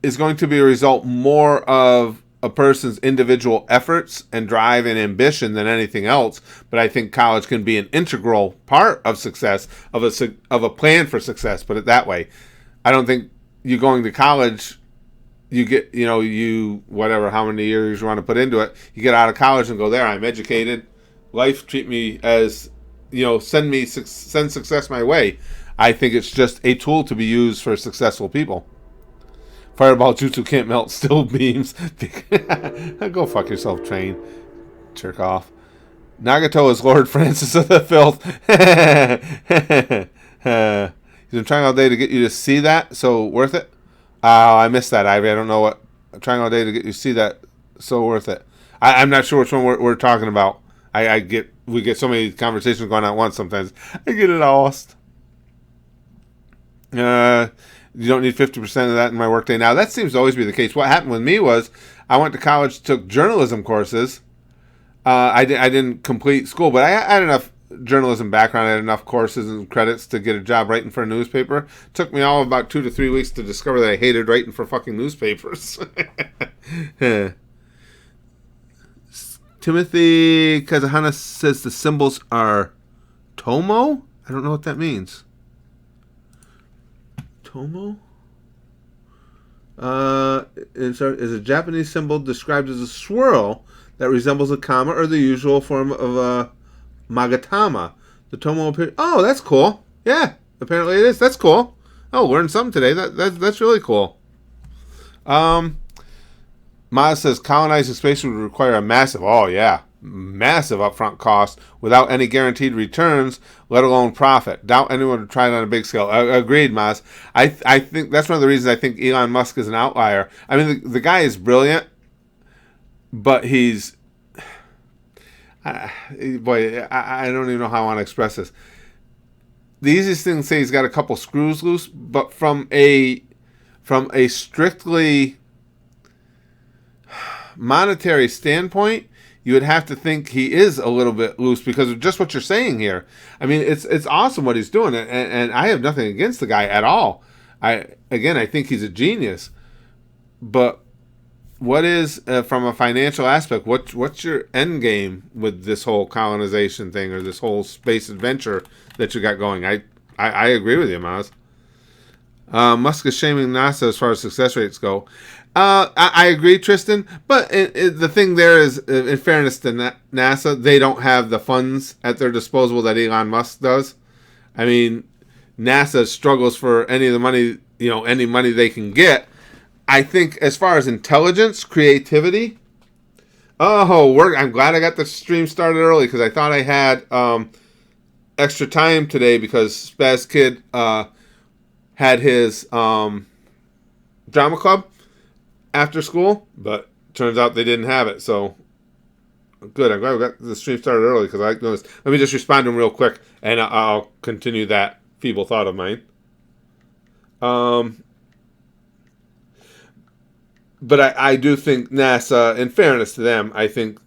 a result more of a person's individual efforts and drive and ambition than anything else. But I think college can be an integral part of success, of a plan for success. Put it that way. I don't think you going to college, you get, whatever, how many years you want to put into it. You get out of college and go, there, I'm educated. Life treat me as, send success my way. I think it's just a tool to be used for successful people. Fireball Jutsu can't melt steel beams. Go fuck yourself, train. Jerk off. Nagato is Lord Francis of the Filth. He's been trying all day to get you to see that, so worth it? Oh, I missed that, Ivy. I don't know what. I'm trying all day to get you to see that, so worth it. I'm not sure which one we're talking about. We get so many conversations going on at once sometimes. I get it lost. You don't need 50% of that in my workday. Now, that seems to always be the case. What happened with me was I went to college, took journalism courses. I didn't complete school, but I had enough journalism background. I had enough courses and credits to get a job writing for a newspaper. It took me all of about 2 to 3 weeks to discover that I hated writing for fucking newspapers. Timothy Kazahana says the symbols are Tomo? I don't know what that means. Tomo? Is a Japanese symbol described as a swirl that resembles a comma or the usual form of a magatama. The Tomo appears... Oh, that's cool. Yeah, apparently it is. That's cool. Oh, learned something today. That's really cool. Maz says colonizing space would require a massive upfront cost without any guaranteed returns, let alone profit. Doubt anyone would try it on a big scale. Agreed, Maz. I think that's one of the reasons I think Elon Musk is an outlier. I mean, the guy is brilliant, but he's... I don't even know how I want to express this. The easiest thing to say, he's got a couple screws loose, but from a strictly monetary standpoint, you would have to think he is a little bit loose because of just what you're saying here. I mean, it's awesome what he's doing, and I have nothing against the guy at all. I think he's a genius. But what is, from a financial aspect, what's your end game with this whole colonization thing or this whole space adventure that you got going? I agree with you, Maz. Musk is shaming NASA as far as success rates go. I agree, Tristan, but the thing there is, in fairness to NASA, they don't have the funds at their disposal that Elon Musk does. I mean, NASA struggles for any of the money, any money they can get. I think as far as intelligence, creativity, I'm glad I got the stream started early because I thought I had extra time today because Spaz Kid had his drama club after school, but turns out they didn't have it, so good. I'm glad we got the stream started early because I noticed. Let me just respond to him real quick, and I'll continue that feeble thought of mine. But I do think NASA, in fairness to them, I think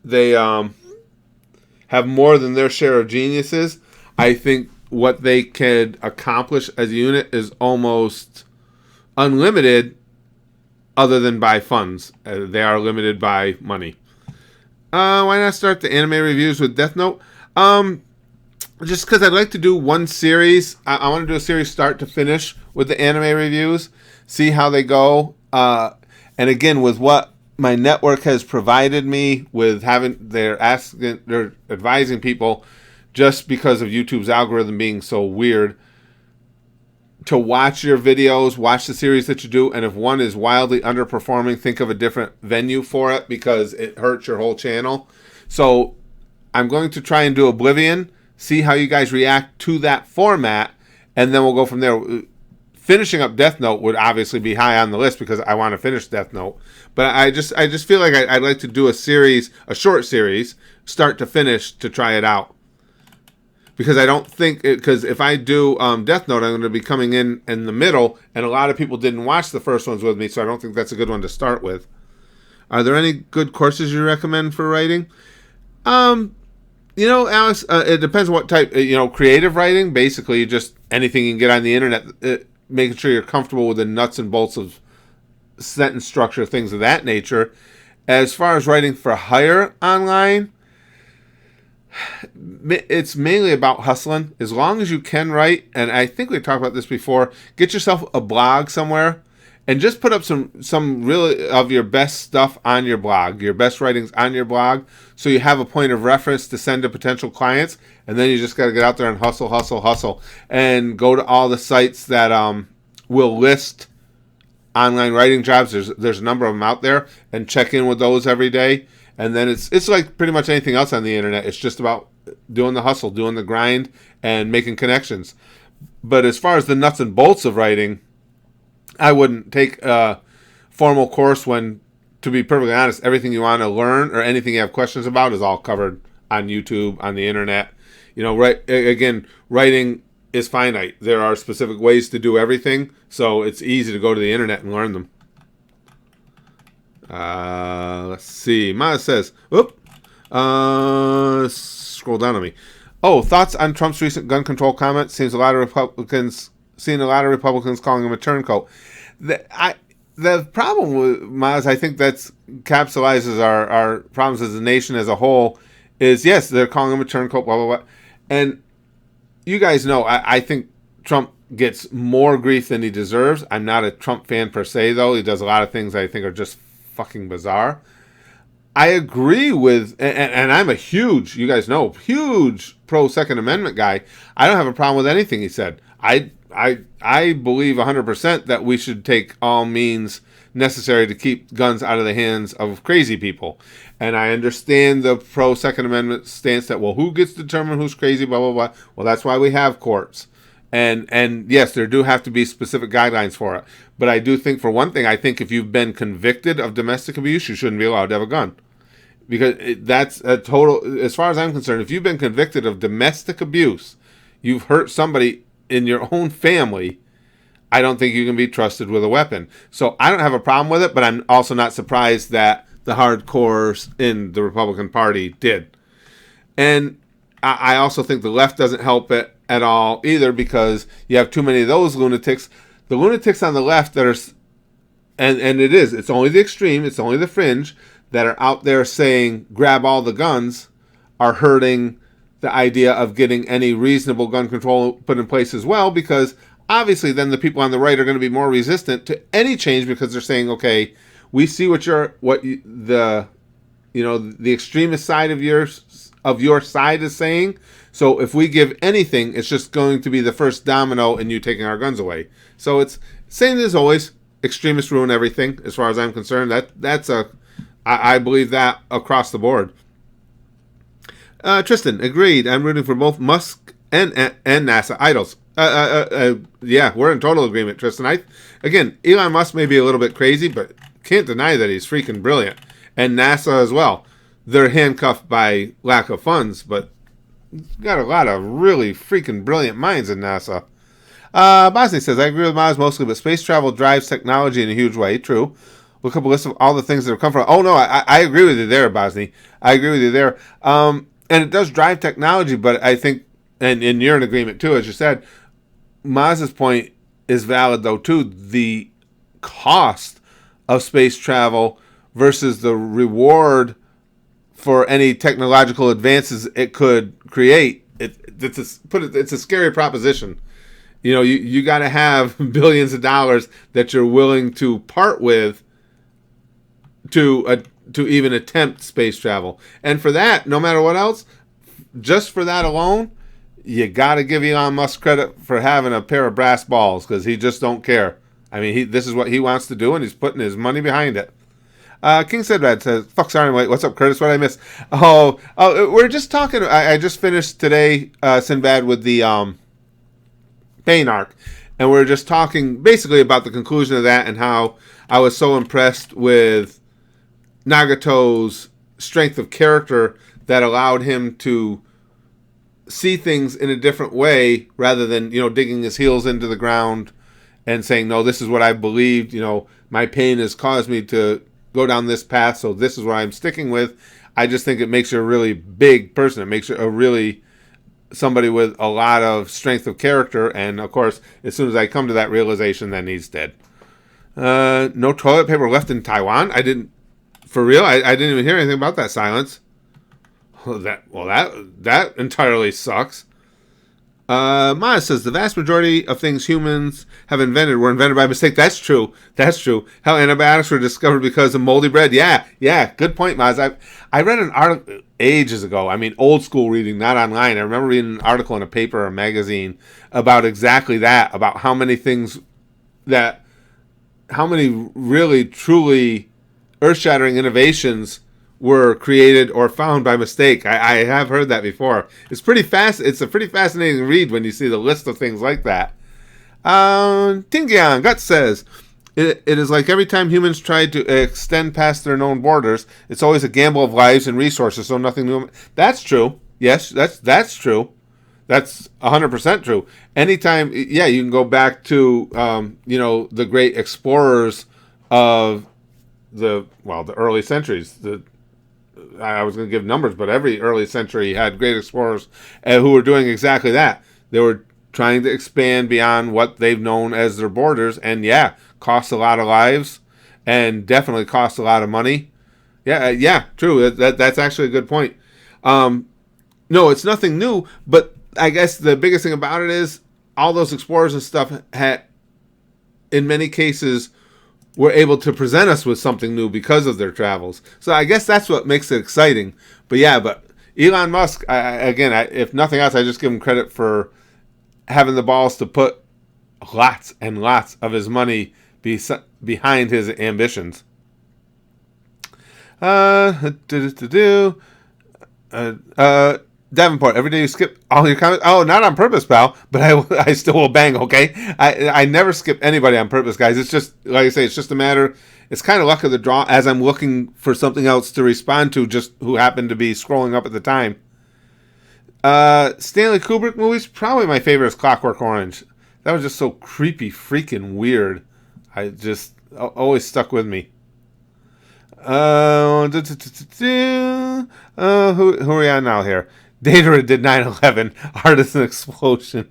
they have more than their share of geniuses. I think what they can accomplish as a unit is almost unlimited, other than by funds. They are limited by money. Why not start the anime reviews with Death Note? Just because I'd like to do one series. I want to do a series start to finish with the anime reviews, see how they go. And again, with what my network has provided me with they're advising people, just because of YouTube's algorithm being so weird, to watch your videos, watch the series that you do, and if one is wildly underperforming, think of a different venue for it because it hurts your whole channel. So I'm going to try and do Oblivion, see how you guys react to that format, and then we'll go from there. finishing up Death Note would obviously be high on the list because I want to finish Death Note. But I just feel like I'd like to do a short series, start to finish, to try it out. Because I don't think, because if I do Death Note, I'm going to be coming in the middle, and a lot of people didn't watch the first ones with me, so I don't think that's a good one to start with. Are there any good courses you recommend for writing? Alex, it depends what type. Creative writing, basically just anything you can get on the internet, making sure you're comfortable with the nuts and bolts of sentence structure, things of that nature. As far as writing for hire online, it's mainly about hustling. As long as you can write, and I think we talked about this before, get yourself a blog somewhere and just put up some really of your best stuff on your blog, your best writings on your blog, so you have a point of reference to send to potential clients. And then you just got to get out there and hustle, and go to all the sites that will list online writing jobs. There's a number of them out there, and check in with those every day. And then it's like pretty much anything else on the internet. It's just about doing the hustle, doing the grind, and making connections. But as far as the nuts and bolts of writing, I wouldn't take a formal course when, to be perfectly honest, everything you want to learn or anything you have questions about is all covered on YouTube, on the internet. Writing is finite. There are specific ways to do everything, so it's easy to go to the internet and learn them. Let's see. Maya says, scroll down on me. Oh, thoughts on Trump's recent gun control comment? Seeing a lot of Republicans calling him a turncoat. The problem with Maz, I think that capsulizes our problems as a nation as a whole, is yes, they're calling him a turncoat, blah, blah, blah. And you guys know, I think Trump gets more grief than he deserves. I'm not a Trump fan per se, though. He does a lot of things I think are just fucking bizarre. I agree with, and I'm a huge, you guys know, huge pro Second Amendment guy. I don't have a problem with anything he said. I believe 100% that we should take all means necessary to keep guns out of the hands of crazy people. And I understand the pro Second Amendment stance that, well, who gets to determine who's crazy, blah, blah, blah. Well, that's why we have courts. And yes, there do have to be specific guidelines for it. But I do think, for one thing, I think if you've been convicted of domestic abuse, you shouldn't be allowed to have a gun. Because that's a total, as far as I'm concerned, if you've been convicted of domestic abuse, you've hurt somebody in your own family, I don't think you can be trusted with a weapon. So I don't have a problem with it, but I'm also not surprised that the hardcores in the Republican Party did. And I also think the left doesn't help it at all either, because you have too many of those lunatics. The lunatics on the left that are, and it's only the extreme, it's only the fringe, that are out there saying grab all the guns, are hurting the idea of getting any reasonable gun control put in place as well, because obviously then the people on the right are going to be more resistant to any change, because they're saying, okay, we see the extremist side of your side is saying, so if we give anything, it's just going to be the first domino in you taking our guns away. So it's same as always, extremists ruin everything as far as I'm concerned. I believe that across the board. Tristan, agreed. I'm rooting for both Musk and NASA idols. Yeah, we're in total agreement, Tristan. Again, Elon Musk may be a little bit crazy, but can't deny that he's freaking brilliant. And NASA as well. They're handcuffed by lack of funds, but got a lot of really freaking brilliant minds in NASA. Bosny says, I agree with Miles mostly, but space travel drives technology in a huge way. True. Look up a list of all the things that have come from. Oh, no, I agree with you there, Bosny. I agree with you there. And it does drive technology, but I think, and you're in agreement too, as you said, Maz's point is valid though too. The cost of space travel versus the reward for any technological advances it could create, it's a scary proposition. You know, you got to have billions of dollars that you're willing to part with to even attempt space travel. And for that, no matter what else, just for that alone, you got to give Elon Musk credit for having a pair of brass balls, because he just don't care. I mean, this is what he wants to do, and he's putting his money behind it. King Said Red says, fuck, sorry, wait, what's up, Curtis? What did I miss? Oh, we're just talking. I just finished today, Sinbad, with the Bane arc. and we're just talking basically about the conclusion of that and how I was so impressed with Nagato's strength of character that allowed him to see things in a different way rather than, digging his heels into the ground and saying, no, this is what I believed, my pain has caused me to go down this path, so this is what I'm sticking with. I just think it makes you a really big person. It makes you a really somebody with a lot of strength of character, and of course, as soon as I come to that realization, then he's dead. No toilet paper left in Taiwan? For real? I didn't even hear anything about that silence. That entirely sucks. Maya says, the vast majority of things humans have invented were invented by mistake. That's true. How antibiotics were discovered because of moldy bread. Yeah. Good point, Maz. I read an article ages ago. I mean, old school reading, not online. I remember reading an article in a paper or a magazine about exactly that, about how many really, truly earth-shattering innovations were created or found by mistake. I have heard that before. It's pretty fast. It's a pretty fascinating read when you see the list of things like that. Tingyang Gut says, it is like every time humans try to extend past their known borders, it's always a gamble of lives and resources, so nothing new. That's true. Yes, that's true. That's 100% true. Anytime, you can go back to, the great explorers of the early centuries. I was going to give numbers, but every early century had great explorers who were doing exactly that. They were trying to expand beyond what they've known as their borders, and cost a lot of lives, and definitely cost a lot of money. True. That's actually a good point. No, it's nothing new, but I guess the biggest thing about it is all those explorers and stuff had, in many cases, were able to present us with something new because of their travels. So I guess that's what makes it exciting. But Elon Musk, if nothing else, I just give him credit for having the balls to put lots and lots of his money behind his ambitions. Davenport, every day you skip all your comments. Oh, not on purpose, pal, but I still will bang, okay? I never skip anybody on purpose, guys. It's just, like I say, it's just a matter, it's kind of luck of the draw as I'm looking for something else to respond to, just who happened to be scrolling up at the time. Stanley Kubrick movies, probably my favorite is Clockwork Orange. That was just so creepy, freaking weird. I just always stuck with me. Who are we on now here? Datara did 9/11, Artisan Explosion.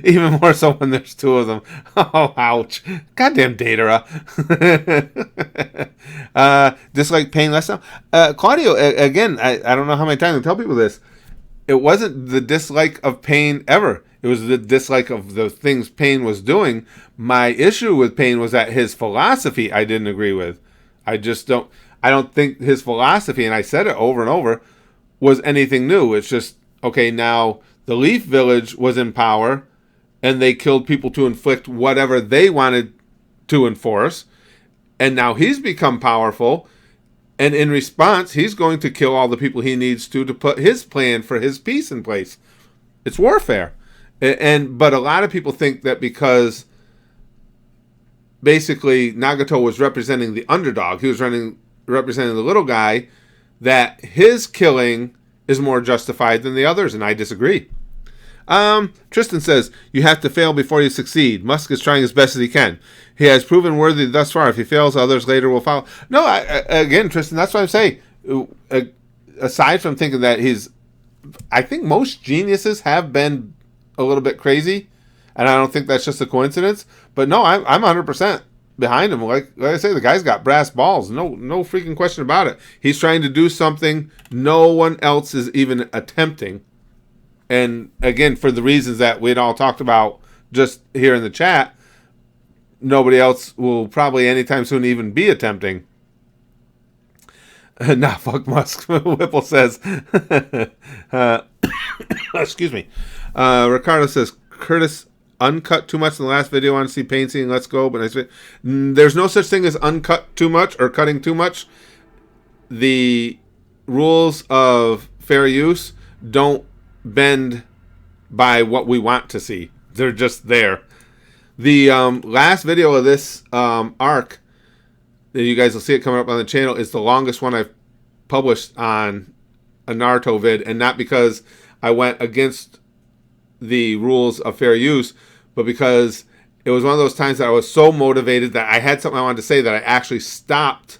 Even more so when there's two of them. Oh, ouch. Goddamn Datara. Dislike pain less now. Claudio, again, I don't know how many times I tell people this. It wasn't the dislike of pain ever. It was the dislike of the things Pain was doing. My issue with Pain was that his philosophy I didn't agree with. I don't think his philosophy, and I said it over and over, was anything new. It's just, okay, now the Leaf Village was in power, and they killed people to inflict whatever they wanted to enforce, and now he's become powerful, and in response, he's going to kill all the people he needs to put his plan for his peace in place. It's warfare. But a lot of people think that because basically Nagato was representing the underdog, he was representing the little guy, that his killing is more justified than the others, and I disagree. Tristan says, you have to fail before you succeed. Musk is trying as best as he can. He has proven worthy thus far. If he fails, others later will follow. No, again, Tristan, that's what I'm saying. Aside from thinking that I think most geniuses have been a little bit crazy, and I don't think that's just a coincidence. But no, I'm 100% behind him. Like I say, the guy's got brass balls. No freaking question about it. He's trying to do something no one else is even attempting. And again, for the reasons that we'd all talked about just here in the chat, nobody else will probably anytime soon even be attempting. Nah, fuck Musk. Whipple says. Excuse me. Ricardo says, Curtis uncut too much in the last video. I want to see Pain scene. Let's go. But I say, there's no such thing as uncut too much or cutting too much. The rules of fair use don't bend by what we want to see. They're just there. The last video of this arc, that you guys will see it coming up on the channel, is the longest one I've published on a Naruto vid, and not because I went against the rules of fair use, but because it was one of those times that I was so motivated that I had something I wanted to say that I actually stopped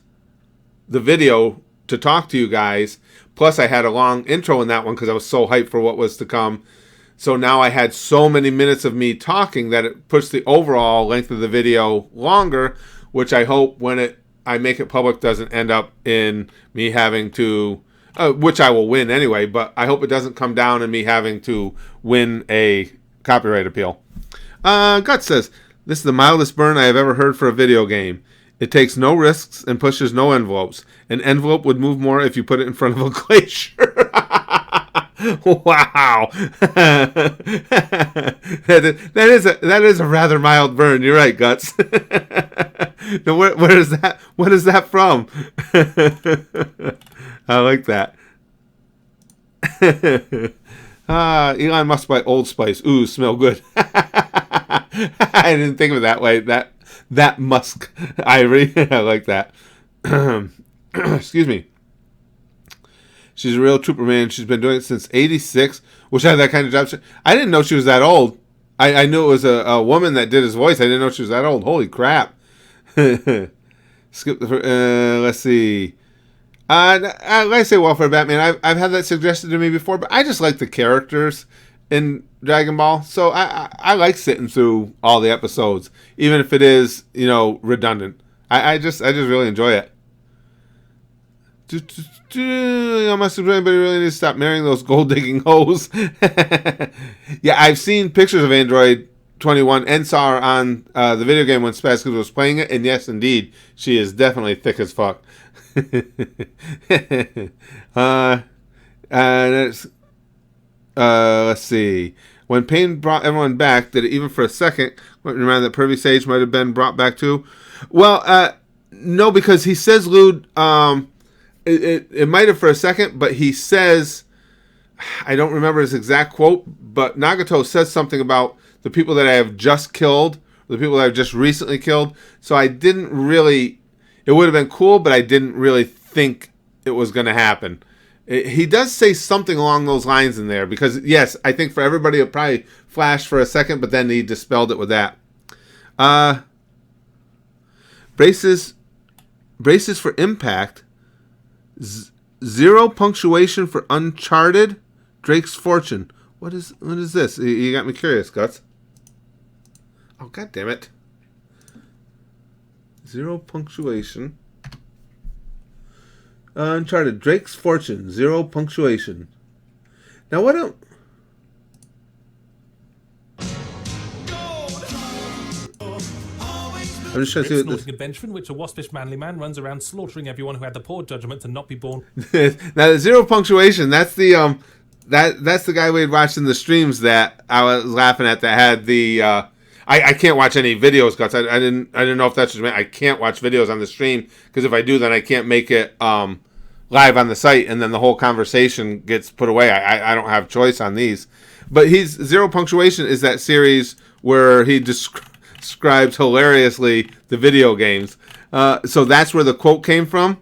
the video to talk to you guys. Plus, I had a long intro in that one because I was so hyped for what was to come. So now I had so many minutes of me talking that it puts the overall length of the video longer, which I hope when I make it public doesn't end up in me having to, which I will win anyway, but I hope it doesn't come down in me having to win a copyright appeal. Guts says, this is the mildest burn I have ever heard for a video game. It takes no risks and pushes no envelopes. An envelope would move more if you put it in front of a glacier. Wow. that is a rather mild burn. You're right, Guts. Now, where is that? What is that from? I like that. Elon Musk by Old Spice. Ooh, smell good. I didn't think of it that way. That Musk Ivory. I like that. Excuse me. She's a real trooper, man. She's been doing it since '86. Wish I had that kind of job. I didn't know she was that old. I knew it was a woman that did his voice. I didn't know she was that old. Holy crap. Skip the... let's see. Like I say, Welfare Batman, I've had that suggested to me before, but I just like the characters in Dragon Ball. So I like sitting through all the episodes, even if it is, redundant. I just really enjoy it. I must have anybody really needs to stop marrying those gold digging hoes. Yeah, I've seen pictures of Android 21 and saw her on the video game when Spazkid was playing it, and yes, indeed, she is definitely thick as fuck. Let's see. When Pain brought everyone back, did it even for a second remind that Pervy Sage might have been brought back too? Well, no, because he says lewd. It might have for a second, but he says, I don't remember his exact quote, but Nagato says something about the people that I have just killed, the people that I've just recently killed. So I didn't really, it would have been cool, but I didn't really think it was going to happen. He does say something along those lines in there, because yes, I think for everybody it probably flashed for a second, but then he dispelled it with that. Braces for impact. Zero punctuation for Uncharted. Drake's Fortune. What is this? You got me curious, Guts. Oh, god damn it. Zero punctuation. Uncharted. Drake's Fortune. Zero punctuation. Now what don't... I'm just trying to see what this... adventure in which a waspish manly man runs around slaughtering everyone who had the poor judgment to not be born. Now, the zero punctuation, that's the that's the guy we had watched in the streams that I was laughing at, that had the I can't watch any videos, Guts. I didn't know if that's what you meant. I can't watch videos on the stream, because if I do, then I can't make it live on the site, and then the whole conversation gets put away. I don't have choice on these. But Zero Punctuation is that series where he describes hilariously the video games. So that's where the quote came from.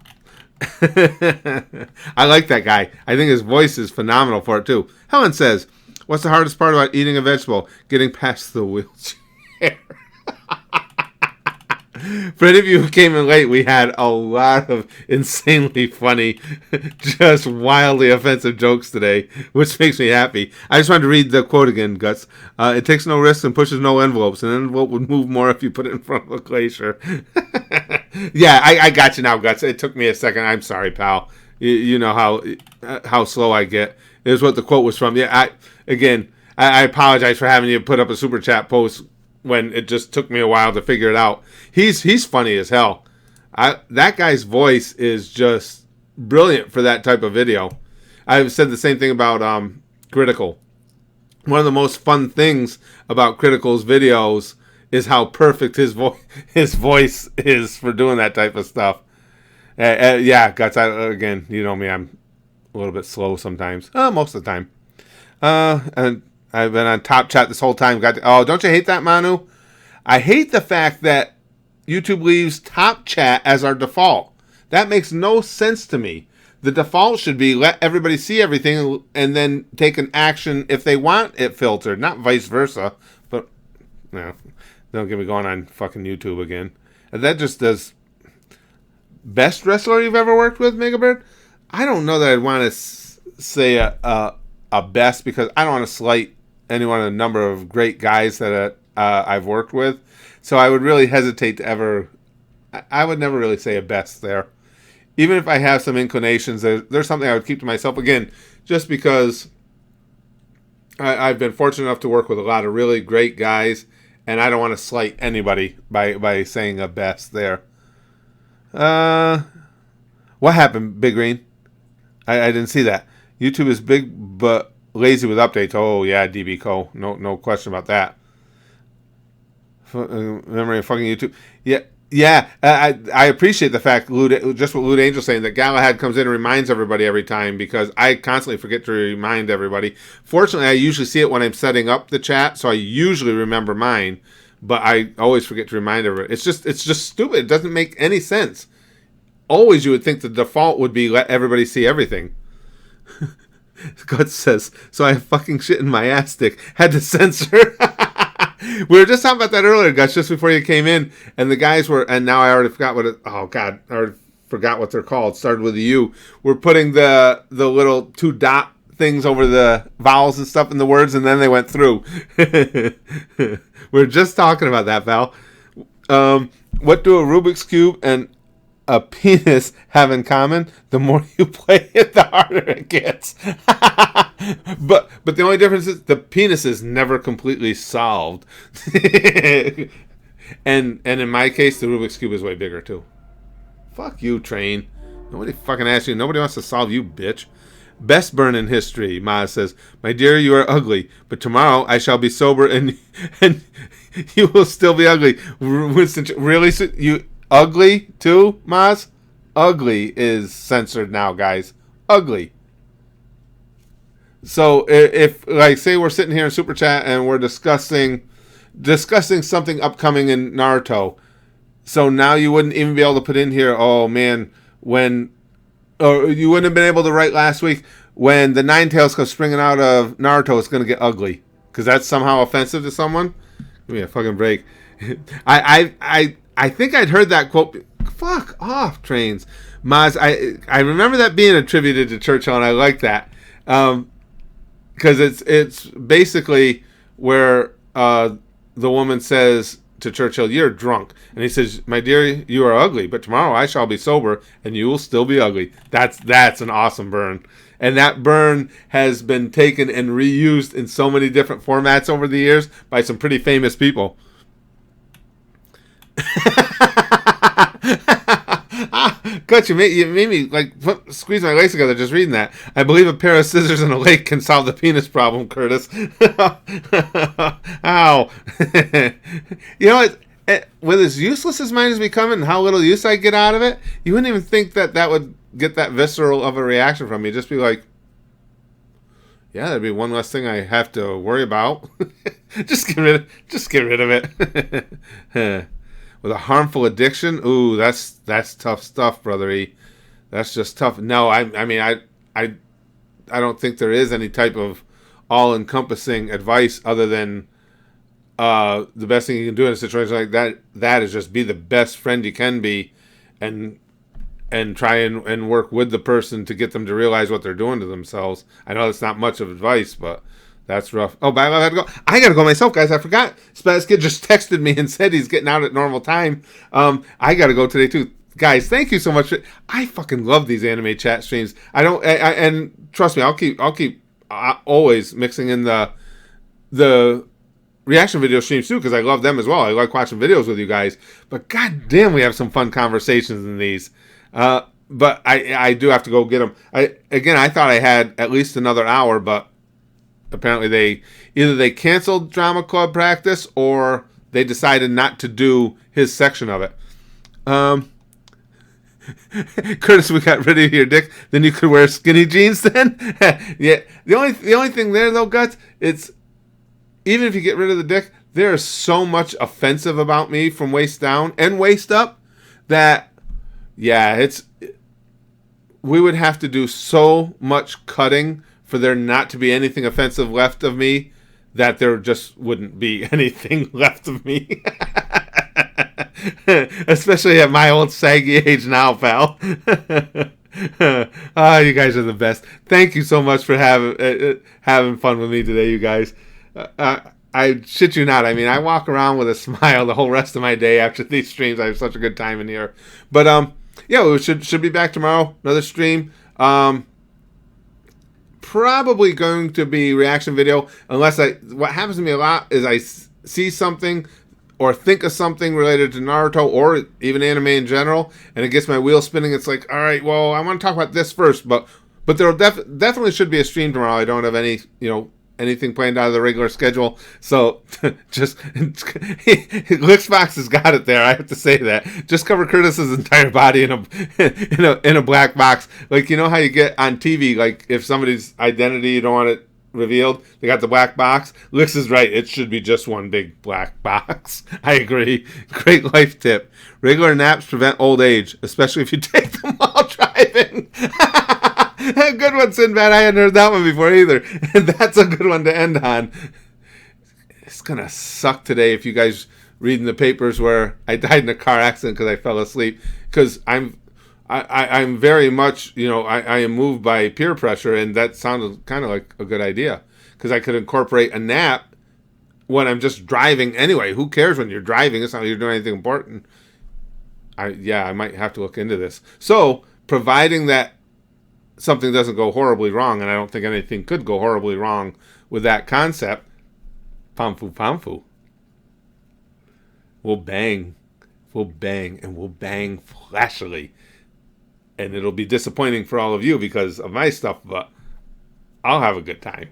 I like that guy. I think his voice is phenomenal for it too. Helen says, what's the hardest part about eating a vegetable? Getting past the wheelchair. For any of you who came in late, we had a lot of insanely funny, just wildly offensive jokes today, which makes me happy. I just wanted to read the quote again, Guts. It takes no risks and pushes no envelopes. An envelope would move more if you put it in front of a glacier. Yeah, I got you now, Guts. It took me a second. I'm sorry, pal. You know how slow I get. Here's what the quote was from. Yeah, I apologize for having you put up a super chat post when it just took me a while to figure it out. He's funny as hell. That guy's voice is just brilliant for that type of video. I've said the same thing about Critical. One of the most fun things about Critical's videos is how perfect his voice is for doing that type of stuff. Yeah, Guts, again, you know me, I'm a little bit slow sometimes. Most of the time. And I've been on top chat this whole time. Oh, don't you hate that, Manu? I hate the fact that YouTube leaves top chat as our default. That makes no sense to me. The default should be let everybody see everything and then take an action if they want it filtered, not vice versa. But, no, don't get me going on fucking YouTube again. And that just does... Best wrestler you've ever worked with, Megabird? I don't know that I'd want to say a best, because I don't want to slight any one of the number of great guys that I've worked with. So I would really hesitate to ever... I would never really say a best there. Even if I have some inclinations, there's something I would keep to myself. Again, just because I've been fortunate enough to work with a lot of really great guys, and I don't want to slight anybody by saying a best there. What happened, Big Green? I didn't see that. YouTube is big but lazy with updates. Oh, yeah, DB Co. No question about that. Memory of fucking YouTube. Yeah. I appreciate the fact, just what Lude Angel's saying, that Galahad comes in and reminds everybody every time, because I constantly forget to remind everybody. Fortunately, I usually see it when I'm setting up the chat, so I usually remember mine, but I always forget to remind everybody. It's just stupid. It doesn't make any sense. Always you would think the default would be let everybody see everything. Guts says, so I have fucking shit in my ass stick. Had to censor. We were just talking about that earlier, Guts, just before you came in, and the guys were, and now I already forgot what I already forgot what they're called. Started with a U. We're putting the little 2 dot things over the vowels and stuff in the words, and then they went through. We're just talking about that, Val. What do a Rubik's Cube and a penis have in common? The more you play it, the harder it gets. But the only difference is the penis is never completely solved. and in my case, the Rubik's Cube is way bigger too. Fuck you, Train. Nobody fucking asked you. Nobody wants to solve you, bitch. Best burn in history, Maz says. My dear, you are ugly, but tomorrow I shall be sober and you will still be ugly. Winston, really? You ugly too, Maz? Ugly is censored now, guys. Ugly. So if, like, say we're sitting here in Super Chat and we're discussing something upcoming in Naruto, so now you wouldn't even be able to put in here, oh man, or you wouldn't have been able to write last week, when the Nine Tails come springing out of Naruto, it's going to get ugly, because that's somehow offensive to someone. Give me a fucking break. I think I'd heard that quote. Fuck off, Trains. Maz, I remember that being attributed to Churchill, and I like that. Because it's basically where the woman says to Churchill, you're drunk. And he says, my dear, you are ugly, but tomorrow I shall be sober, and you will still be ugly. That's an awesome burn. And that burn has been taken and reused in so many different formats over the years by some pretty famous people. God, you made me like squeeze my legs together just reading that. I believe a pair of scissors in a lake can solve the penis problem, Curtis. Ow. You know what? With as useless as mine has become and how little use I get out of it, you wouldn't even think that would get that visceral of a reaction from me. Just be like, yeah, that'd be one less thing I have to worry about. just get rid of it. With a harmful addiction, ooh, that's tough stuff, brother E. That's just tough. No, I mean, I don't think there is any type of all-encompassing advice other than the best thing you can do in a situation like that. That is just be the best friend you can be, and try and work with the person to get them to realize what they're doing to themselves. I know that's not much of advice, but that's rough. Oh, I gotta go. I gotta go myself, guys. I forgot. Spaz Kid just texted me and said he's getting out at normal time. I gotta go today too, guys. Thank you so much. I fucking love these anime chat streams. And trust me, I'll keep always mixing in the reaction video streams too, because I love them as well. I like watching videos with you guys. But goddamn, we have some fun conversations in these. But I do have to go get them. I thought I had at least another hour, but apparently they canceled drama club practice or they decided not to do his section of it. Curtis, we got rid of your dick. Then you could wear skinny jeans. Then, yeah. The only thing there though, Guts, it's even if you get rid of the dick, there is so much offensive about me from waist down and waist up that, yeah, we would have to do so much cutting for there not to be anything offensive left of me that there just wouldn't be anything left of me. Especially at my old saggy age now, pal. Ah, you guys are the best. Thank you so much for having fun with me today, you guys. I shit you not. I mean, I walk around with a smile the whole rest of my day after these streams. I have such a good time in here. But yeah, we should be back tomorrow. Another stream. Probably going to be reaction video, unless what happens to me a lot is I see something or think of something related to Naruto or even anime in general, and it gets my wheel spinning. It's like, all right, well, I want to talk about this first, but there definitely should be a stream tomorrow. I don't have anything planned out of the regular schedule, so just Lixbox has got it there. I have to say that. Just cover Curtis's entire body in a black box, like you know how you get on TV, like if somebody's identity you don't want it revealed, they got the black box. Lix is right. It should be just one big black box. I agree. Great life tip. Regular naps prevent old age, especially if you take them while driving. Good one, Sinbad. I hadn't heard that one before either. And that's a good one to end on. It's going to suck today if you guys reading the papers where I died in a car accident because I fell asleep. Because I'm very much, I am moved by peer pressure, and that sounded kind of like a good idea. Because I could incorporate a nap when I'm just driving anyway. Who cares when you're driving? It's not like you're doing anything important. I might have to look into this. So, providing that something doesn't go horribly wrong, and I don't think anything could go horribly wrong with that concept, Pamfu. We'll bang, and we'll bang flashily. And it'll be disappointing for all of you because of my stuff, but I'll have a good time.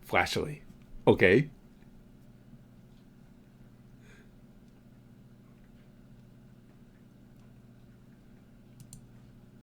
Flashily. Okay?